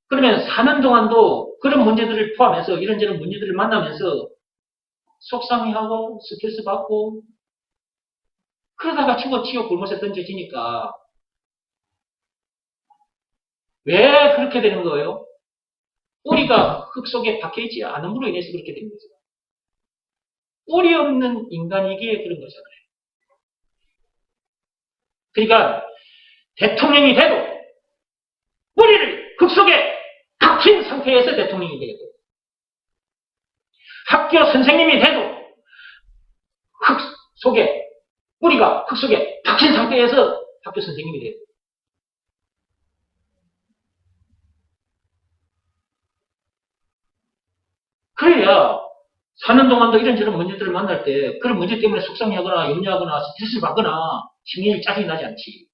그러면 사는 동안도 그런 문제들을 포함해서 이런저런 문제들을 만나면서 속상해하고 스트레스 받고 그러다가 죽어 치고 굶어서 던져지니까 왜 그렇게 되는 거예요? 뿌리가 흙 속에 박혀있지 않음으로 인해서 그렇게 되는 거죠. 뿌리 없는 인간이기에 그런 거잖아요. 그러니까 대통령이 돼도 뿌리를 흙 속에 박힌 상태에서 대통령이 되게 돼요. 학교 선생님이 돼도 흙 속에 뿌리가 흙 속에 박힌 상태에서 학교 선생님이 돼요. 그래야 사는 동안도 이런저런 문제들을 만날 때 그런 문제 때문에 속상해하거나 염려하거나 스트레스를 받거나 심리를 짜증이 나지 않지.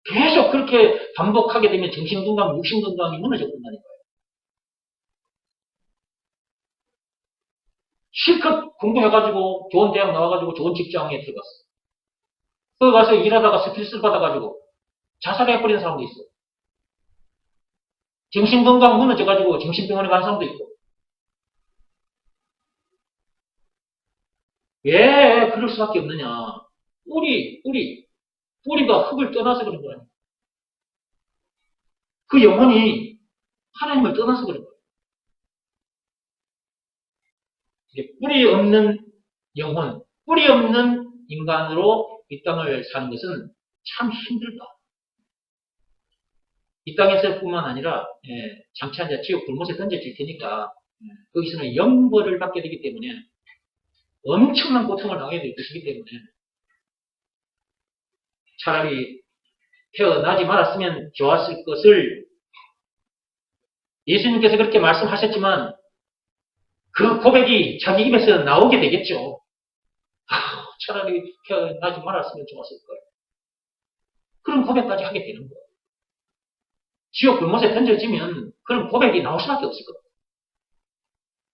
계속 그렇게 반복하게 되면 정신건강, 육신건강이 무너져 버린다니까요. 실컷 공부해가지고 좋은 대학 나와가지고 좋은 직장에 들어갔어. 거기 가서 일하다가 스트레스를 받아가지고 자살해버리는 사람도 있어. 정신건강 무너져가지고 정신병원에 간 사람도 있고. 왜 그럴 수밖에 없느냐. 뿌리가 흙을 떠나서 그런 거야. 그 영혼이 하나님을 떠나서 그런 거야. 뿌리 없는 영혼, 뿌리 없는 인간으로 이 땅을 사는 것은 참 힘들다. 이 땅에서 뿐만 아니라 장차 이제 지옥 불못에 던져질 테니까 거기서는 영벌을 받게 되기 때문에 엄청난 고통을 당하게 될 것이기 때문에 차라리 태어나지 말았으면 좋았을 것을 예수님께서 그렇게 말씀하셨지만 그 고백이 자기 입에서 나오게 되겠죠. 차라리 태어나지 말았으면 좋았을 걸. 그런 고백까지 하게 되는 거예요. 지옥 불못에 던져지면 그런 고백이 나올 수밖에 없을 겁니다.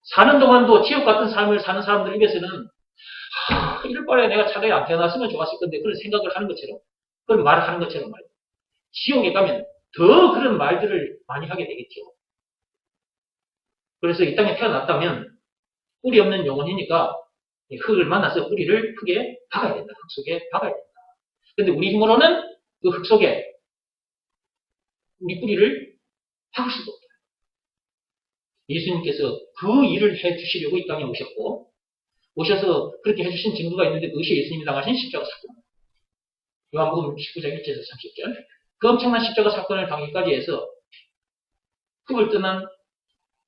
사는 동안도 지옥 같은 삶을 사는 사람들 입에서는 이럴 바에 내가 차라리 안 태어났으면 좋았을 건데 그런 생각을 하는 것처럼 그런 말을 하는 것처럼 말이에요. 지옥에 가면 더 그런 말들을 많이 하게 되겠죠. 그래서 이 땅에 태어났다면 뿌리 없는 영혼이니까 흙을 만나서 뿌리를 흙에 박아야 된다. 흙 속에 박아야 된다. 근데 우리 힘으로는 그 흙 속에 우리 뿌리를 박을 수도 없다. 예수님께서 그 일을 해주시려고 이 땅에 오셨고, 오셔서 그렇게 해주신 증거가 있는데 그것이 예수님이 당하신 십자가 사건. 요한복음 19장 1절에서 30절. 그 엄청난 십자가 사건을 당하기까지 해서 흙을 떠난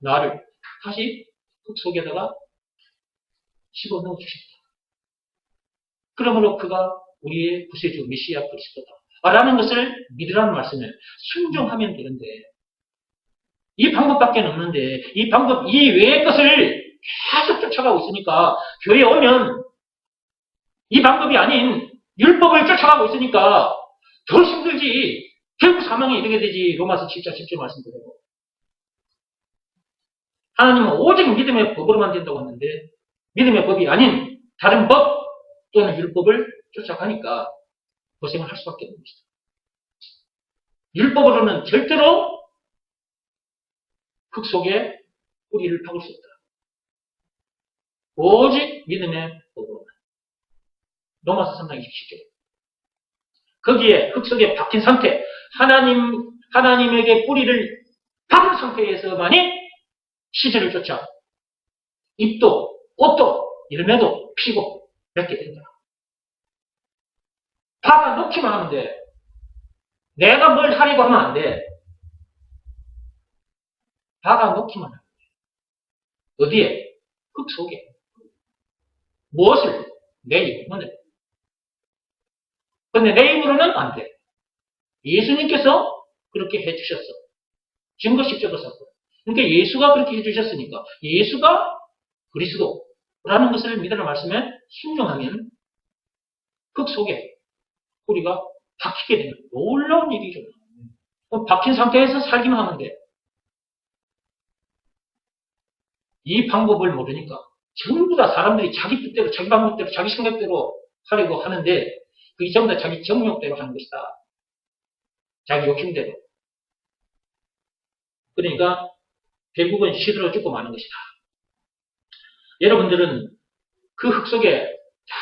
나를 다시 흙 속에다가 집어넣어 주십니다. 그러므로 그가 우리의 구세주 메시아 그리스도다. 라는 것을 믿으라는 말씀을 순종하면 되는데, 이 방법밖에 없는데, 이 방법 이외의 것을 계속 쫓아가고 있으니까, 교회에 오면 이 방법이 아닌 율법을 쫓아가고 있으니까 더 힘들지. 결국 사망에 이르게 되지. 로마서 7장 10절 말씀드리고. 하나님은 오직 믿음의 법으로만 된다고 하는데, 믿음의 법이 아닌 다른 법 또는 율법을 쫓아가니까 고생을 할 수밖에 없는 것이다. 율법으로는 절대로 흙 속에 뿌리를 박을 수 없다. 오직 믿음의 법으로만. 로마서 3장 27절. 거기에 흙 속에 박힌 상태, 하나님에게 뿌리를 박은 상태에서만이 시절을 쫓아 잎도, 꽃도, 열매도 피고 맺게 된다. 박아 놓기만 하면 돼. 내가 뭘 하려고 하면 안 돼. 박아 놓기만 하면 돼. 어디에? 흙 속에. 무엇을? 내 영혼을. 근데 내 힘으로는 안 돼. 예수님께서 그렇게 해주셨어. 증거 십자가 사건. 그러니까 예수가 그렇게 해주셨으니까 예수가 그리스도라는 것을 믿으라는 말씀에 순종하면 흙 속에 우리가 박히게 되는 놀라운 일이죠. 박힌 상태에서 살기만 하면 돼. 이 방법을 모르니까 전부 다 사람들이 자기 뜻대로, 자기 방법대로, 자기 생각대로 하려고 하는데 그게 전부 다 자기 정욕대로 하는 것이다. 자기 욕심대로. 그러니까 결국은 시들어 죽고 마는 것이다. 여러분들은 그 흙 속에 다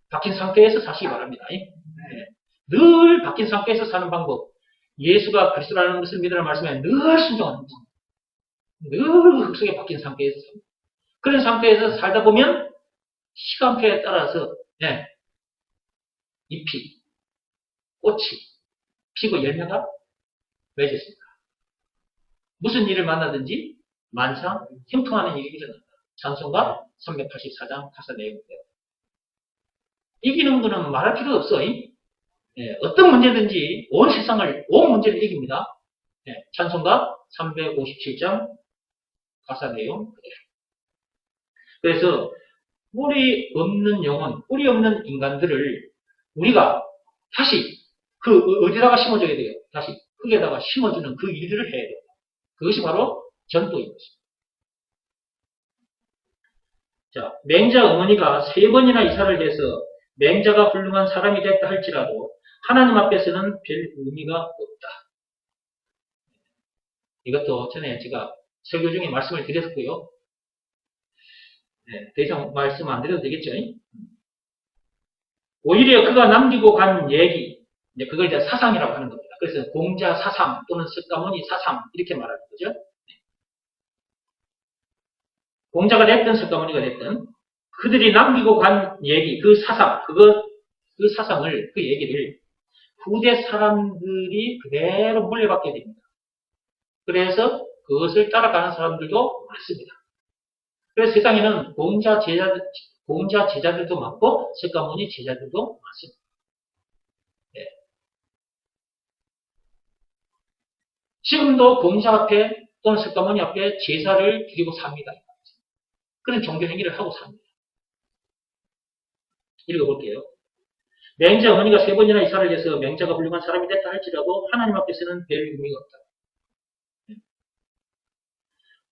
박힌 상태에서 사시기 바랍니다. 늘 박힌 상태에서 사는 방법. 예수가 그리스도라는 것을 믿으라는 말씀에 늘 순종하는 것. 늘 흙 속에 박힌 상태에서 삽니다. 그런 상태에서 살다 보면 시간표에 따라서 잎이, 꽃이 피고 열매가 맺어집니다. 무슨 일을 만나든지 만상 형통하는 일이 일어난다. 찬송가 384장 가사 내용인데요. 이기는 거는 말할 필요도 없어. 어떤 문제든지 온 문제를 이깁니다. 찬송가 357장 가사 내용. 그래서 뿌리 없는 영혼, 뿌리 없는 인간들을 우리가 다시 어디다가 심어줘야 돼요? 다시 흙에다가 심어주는 그 일들을 해야 돼요. 그것이 바로 전도인 것입니다. 자, 맹자 어머니가 3번이나 이사를 해서 맹자가 훌륭한 사람이 됐다 할지라도 하나님 앞에서는 별 의미가 없다. 이것도 전에 제가 설교 중에 말씀을 드렸고요. 더 이상 말씀 안 드려도 되겠죠? 오히려 그가 남기고 간 얘기, 그걸 이제 사상이라고 하는 겁니다. 그래서 공자 사상 또는 석가모니 사상 이렇게 말하는 거죠. 공자가 됐든 석가모니가 됐든 그들이 남기고 간 얘기, 그 사상, 그 사상을, 그 얘기를 후대 사람들이 그대로 물려받게 됩니다. 그래서 그것을 따라가는 사람들도 많습니다. 그래서 세상에는 공자 제자들도 많고 석가모니 제자들도 많습니다. 지금도 공자 앞에 또는 석가모니 앞에 제사를 드리고 삽니다. 그런 종교 행위를 하고 삽니다. 읽어볼게요. 맹자 어머니가 3번이나 이사를 해서 맹자가 훌륭한 사람이 됐다 할지라도 하나님 앞에서는 별 의미가 없다.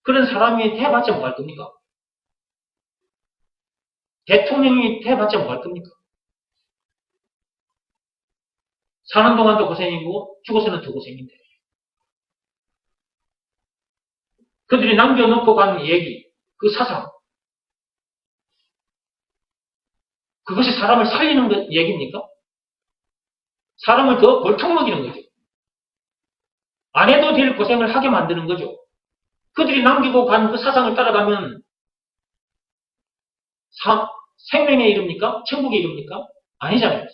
그런 사람이 돼봤자 뭐 할 겁니까? 대통령이 돼봤자 뭐 할 겁니까? 사는 동안도 고생이고 죽어서는 더 고생인데. 그들이 남겨놓고 간 얘기, 그 사상, 그것이 사람을 살리는 얘기입니까? 사람을 더 벌떡 먹이는 거죠. 안 해도 될 고생을 하게 만드는 거죠. 그들이 남기고 간 그 사상을 따라가면 생명에 이릅니까? 천국에 이릅니까? 아니잖아요.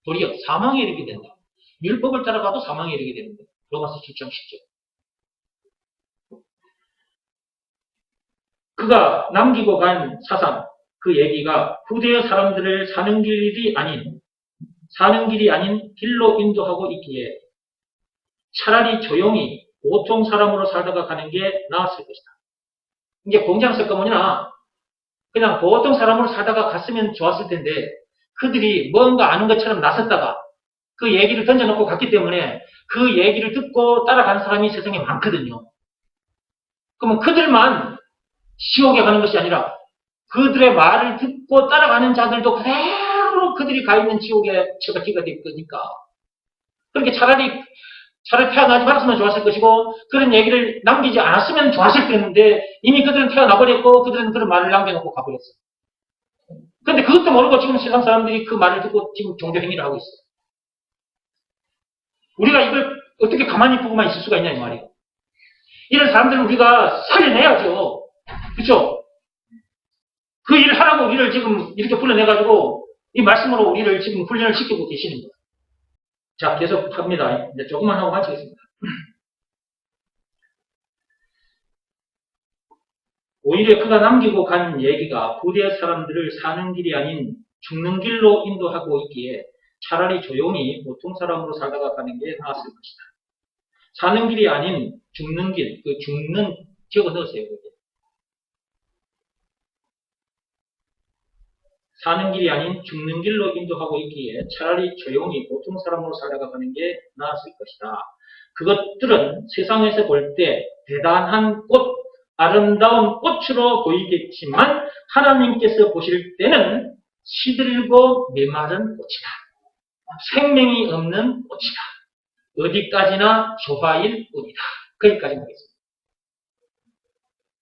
도리어 사망에 이르게 된다. 율법을 따라가도 사망에 이르게 되는 거예요. 로마서 7장 10절. 그가 남기고 간 사상, 그 얘기가 후대의 사람들을 사는 길이 아닌 길로 인도하고 있기에 차라리 조용히 보통 사람으로 살다가 가는 게 나았을 것이다. 이게 공장 석가모니나 그냥 보통 사람으로 살다가 갔으면 좋았을 텐데 그들이 뭔가 아는 것처럼 나섰다가 그 얘기를 던져놓고 갔기 때문에 그 얘기를 듣고 따라가는 사람이 세상에 많거든요. 그러면 그들만 지옥에 가는 것이 아니라 그들의 말을 듣고 따라가는 자들도 그대로 그들이 가 있는 지옥에 처박히게 될 거니까. 그러니까 차라리 태어나지 말았으면 좋았을 것이고 그런 얘기를 남기지 않았으면 좋았을 텐데 이미 그들은 태어나버렸고 그들은 그런 말을 남겨놓고 가버렸어. 그런데 그것도 모르고 지금 세상 사람들이 그 말을 듣고 지금 종교 행위를 하고 있어. 우리가 이걸 어떻게 가만히 보고만 있을 수가 있냐 이 말이에요. 이런 사람들은 우리가 살려내야죠. 그렇죠? 그 일을 하라고 우리를 지금 이렇게 불러내가지고 이 말씀으로 우리를 지금 훈련을 시키고 계시는 거예요. 자, 계속 합니다. 이제 조금만 하고 마치겠습니다. 오히려 그가 남기고 간 얘기가 후대 사람들을 사는 길이 아닌 죽는 길로 인도하고 있기에 차라리 조용히 보통 사람으로 살다가 가는 게 나았을 것이다. 사는 길이 아닌 죽는 길, 그 죽는 적어 넣으세요. 여기. 사는 길이 아닌 죽는 길로 인도하고 있기에 차라리 조용히 보통 사람으로 살다가 가는 게 나았을 것이다. 그것들은 세상에서 볼 때 대단한 꽃, 아름다운 꽃으로 보이겠지만 하나님께서 보실 때는 시들고 메마른 꽃이다. 생명이 없는 꽃이다. 어디까지나 조화일 뿐이다. 거기까지 보겠습니다.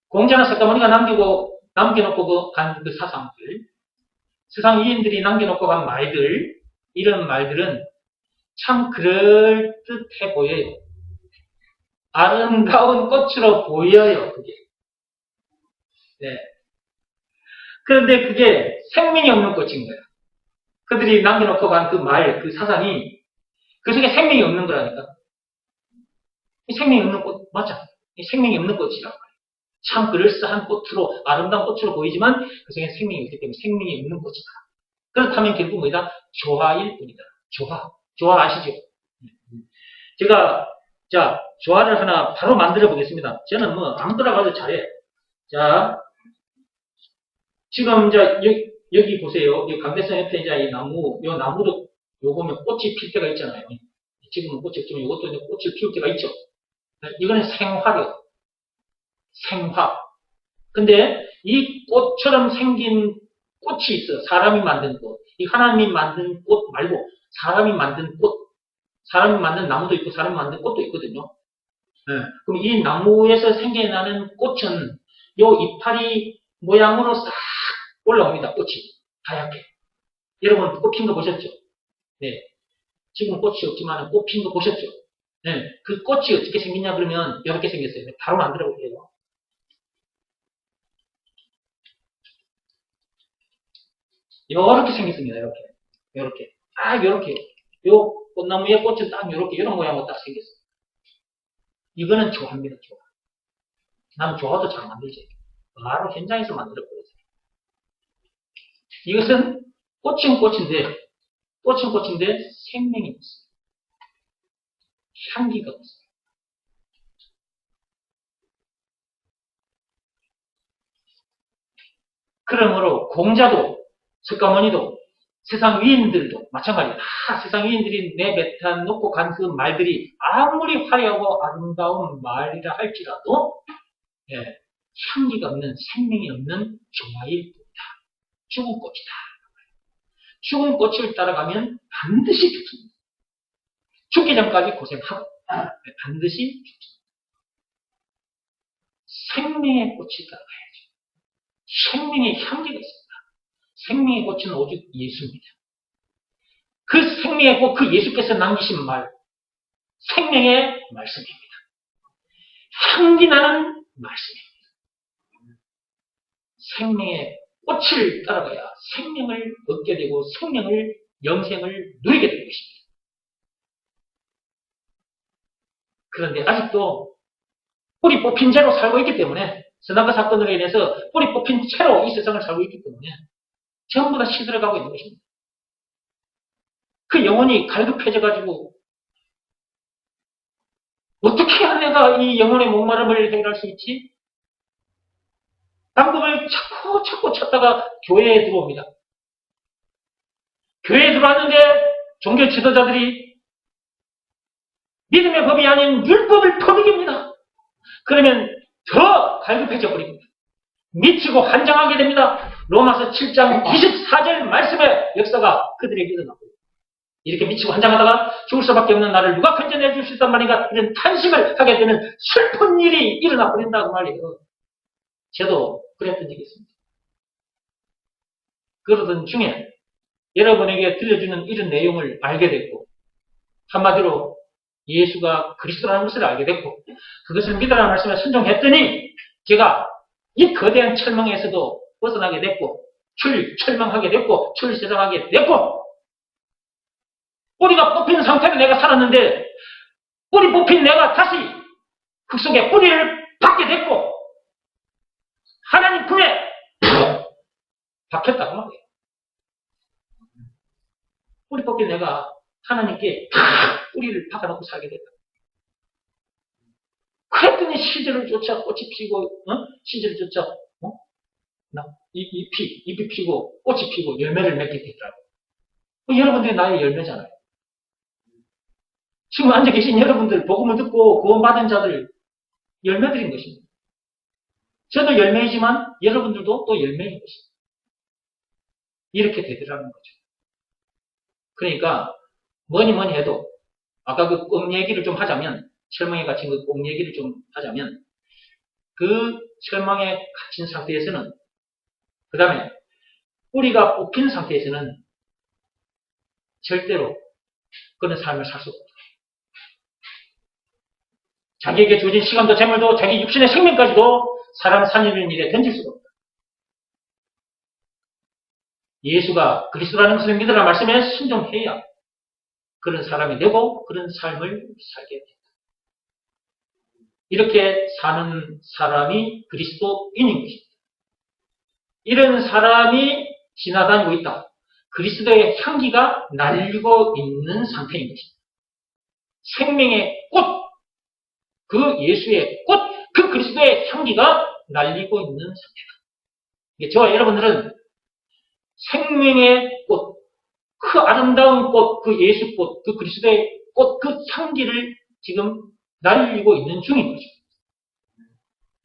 공자나 석가모니가 남겨놓고 간 그 사상들, 세상 위인들이 남겨놓고 간 말들, 이런 말들은 참 그럴듯해 보여요. 아름다운 꽃으로 보여요, 그게. 네. 그런데 그게 생명이 없는 꽃인 거예요. 그들이 남겨놓고 간 그 말, 그 사상이 그 속에 생명이 없는 거라니까. 생명이 없는 꽃, 맞아. 생명이 없는 꽃이라고. 참 그럴싸한 꽃으로, 아름다운 꽃으로 보이지만 그 속에 생명이 없기 때문에 생명이 없는 꽃이다. 그렇다면 결국 뭐다? 조화일 뿐이다. 조화 아시죠? 제가, 자, 조화를 하나 바로 만들어 보겠습니다. 저는 뭐, 아무거나 가도 잘해. 자, 지금, 여기 보세요. 이 강대성 옆에 이제 이 나무도, 요 보면 꽃이 필 때가 있잖아요. 지금은 꽃이 없지만 이것도 이제 꽃을 피울 때가 있죠. 이거는 생화력. 생화. 근데 이 꽃처럼 생긴 꽃이 있어. 사람이 만든 꽃. 이 하나님이 만든 꽃 말고 사람이 만든 꽃. 사람이 만든 나무도 있고 사람이 만든 꽃도 있거든요. 네. 그럼 이 나무에서 생겨나는 꽃은 요 이파리 모양으로 싹 올라옵니다. 꽃이. 하얗게. 여러분 꽃 핀 거 보셨죠? 네. 지금 꽃이 없지만 꽃 핀 거 보셨죠? 네. 그 꽃이 어떻게 생겼냐 그러면 이렇게 생겼어요. 바로 만들어 볼게요. 이렇게 생겼습니다. 이렇게. 이렇게. 요 꽃나무의 꽃은 딱 이렇게 이런 모양으로 딱 생겼어요. 이거는 조화입니다. 조화. 나는 조화도 잘 만들지. 바로 현장에서 만들어 버렸어요. 이것은 꽃은 꽃인데 생명이 없어요. 향기가 없어요. 그러므로 공자도 석가모니도 세상 위인들도 마찬가지예요. 다 세상 위인들이 내뱉어 놓고 간 그 말들이 아무리 화려하고 아름다운 말이라 할지라도 향기가 없는 생명이 없는 조화일 뿐이다. 죽은 꽃이다. 죽은 꽃을 따라가면 반드시 죽습니다. 죽기 전까지 고생하고 반드시 죽습니다. 생명의 꽃을 따라가야죠. 생명의 향기가 있습니다. 생명의 꽃은 오직 예수입니다. 그 생명의 꽃, 그 예수께서 남기신 말, 생명의 말씀입니다. 향기 나는 말씀입니다. 생명의 꽃을 따라가야 생명을 얻게 되고 생명을, 영생을 누리게 되는 것입니다. 그런데 아직도 뿌리 뽑힌 채로 살고 있기 때문에, 선악과 사건으로 인해서 뿌리 뽑힌 채로 이 세상을 살고 있기 때문에 전부 다 시들어가고 있는 것입니다. 그 영혼이 갈급해져가지고 어떻게 해야 내가 이 영혼의 목마름을 해결할 수 있지? 방법을 자꾸 찾다가 교회에 들어옵니다. 교회에 들어왔는데 종교 지도자들이 믿음의 법이 아닌 율법을 퍼먹입니다. 그러면 더 갈급해져 버립니다. 미치고 환장하게 됩니다. 로마서 7장 24절 말씀의 역사가 그들에게 일어나고 이렇게 미치고 환장하다가 죽을 수밖에 없는 나를 누가 건져내 줄 수 있단 말인가 이런 탄식을 하게 되는 슬픈 일이 일어나 버린다고 말이에요. 저도 그랬던 적이 있습니다. 그러던 중에 여러분에게 들려주는 이런 내용을 알게 됐고 한마디로 예수가 그리스도라는 것을 알게 됐고 그것을 믿으라는 말씀에 순종했더니 제가 이 거대한 철망에서도 벗어나게 됐고 철망하게 됐고 출세정하게 됐고 뿌리가 뽑힌 상태로 내가 살았는데 뿌리 뽑힌 내가 다시 흙 속에 뿌리를 박게 됐고 하나님 품에 박혔다고 말이에요. 뿌리 뽑힌 내가 하나님께 뿌리를 박아놓고 살게 됐다. 그랬더니 시절을 쫓아 꽃이 피고 시절을 쫓아 잎이 피고 꽃이 피고 열매를 맺게 되더라고요. 여러분들이 나의 열매잖아요. 지금 앉아 계신 여러분들 복음을 듣고 구원받은 자들 열매들인 것입니다. 저도 열매이지만 여러분들도 또 열매인 것입니다. 이렇게 되더라는 거죠. 그러니까 뭐니 해도 아까 그 꽁 얘기를 좀 하자면 철망에 갇힌 그 꽁 얘기를 좀 하자면 그 철망에 갇힌 상태에서는 그 다음에 뿌리가 뽑힌 상태에서는 절대로 그런 삶을 살 수 없다. 자기에게 주어진 시간도 재물도 자기 육신의 생명까지도 사람 살리는 일에 던질 수가 없다. 예수가 그리스도라는 것을 믿으라는 말씀에 순종해야 그런 사람이 되고 그런 삶을 살게 된다. 이렇게 사는 사람이 그리스도인인 것입니다. 이런 사람이 지나다니고 있다. 그리스도의 향기가 날리고 있는 상태인 것입니다. 생명의 꽃, 그 예수의 꽃, 그 그리스도의 향기가 날리고 있는 상태다. 저와 여러분들은 생명의 꽃, 그 아름다운 꽃, 그 예수 꽃, 그 그리스도의 꽃, 그 향기를 지금 날리고 있는 중인 거죠.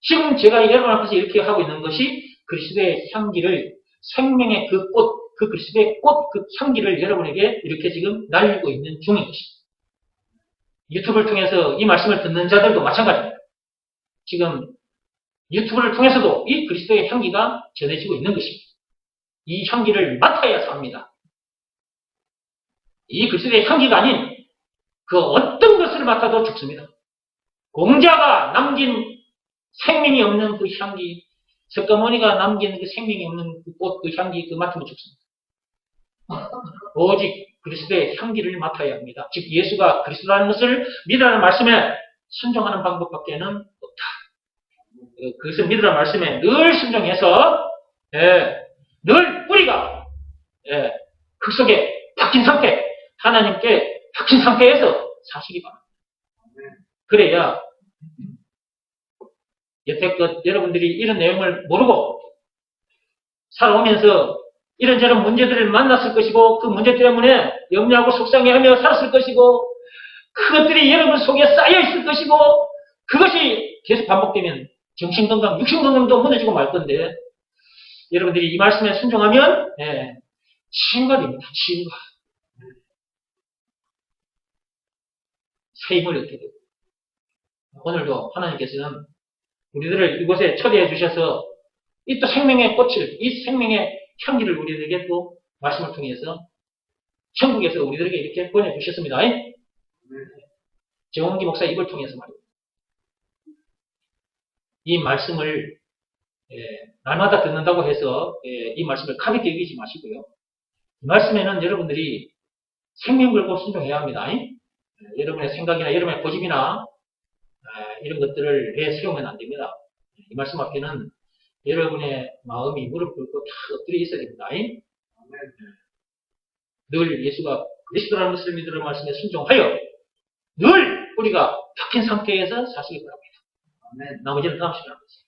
지금 제가 여러분 앞에서 이렇게 하고 있는 것이 그리스도의 향기를, 생명의 그 꽃, 그 그리스도의 꽃, 그 향기를 여러분에게 이렇게 지금 날리고 있는 중인 것입니다. 유튜브를 통해서 이 말씀을 듣는 자들도 마찬가지입니다. 지금 유튜브를 통해서도 이 그리스도의 향기가 전해지고 있는 것입니다. 이 향기를 맡아야 삽니다. 이 그리스도의 향기가 아닌 그 어떤 것을 맡아도 죽습니다. 공자가 남긴 생명이 없는 그 향기, 석가모니가 남긴 그 생명이 없는 그 꽃, 그 향기, 그 맡으면 죽습니다. 오직 그리스도의 향기를 맡아야 합니다. 즉 예수가 그리스도라는 것을 믿으라는 말씀에 순종하는 방법밖에는 없다. 그것을 믿으라는 말씀에 늘 순종해서 늘 뿌리가 흙 속에 박힌 상태, 하나님께 박힌 상태에서 사시기 바랍니다. 그래야 여태껏 여러분들이 이런 내용을 모르고 살아오면서 이런저런 문제들을 만났을 것이고 그 문제 때문에 염려하고 속상해하며 살았을 것이고 그것들이 여러분 속에 쌓여 있을 것이고 그것이 계속 반복되면 정신건강, 육신건강도 무너지고 말 건데 여러분들이 이 말씀에 순종하면 치유가 됩니다. 치유가. 새 힘을 얻게 되고. 오늘도 하나님께서는 우리들을 이곳에 초대해 주셔서 이 또 생명의 꽃을, 이 생명의 향기를 우리들에게 또 말씀을 통해서 천국에서 우리들에게 이렇게 보내주셨습니다. 정원기 목사 입을 통해서 말입니다. 이 말씀을 날마다 듣는다고 해서 이 말씀을 가볍게 여기지 마시고요. 이 말씀에는 여러분들이 생명 걸고 순종해야 합니다. 여러분의 생각이나 여러분의 고집이나 이런 것들을 내세우면 안 됩니다. 이 말씀 앞에는 여러분의 마음이 무릎 꿇고 다 엎드려 있어야 됩니다. 늘 예수가 그리스도라는 것을 믿으라는 말씀에 순종하여 늘 우리가 박힌 상태에서 사시기 바랍니다. 나머지는 다음 시간에 하겠습니다.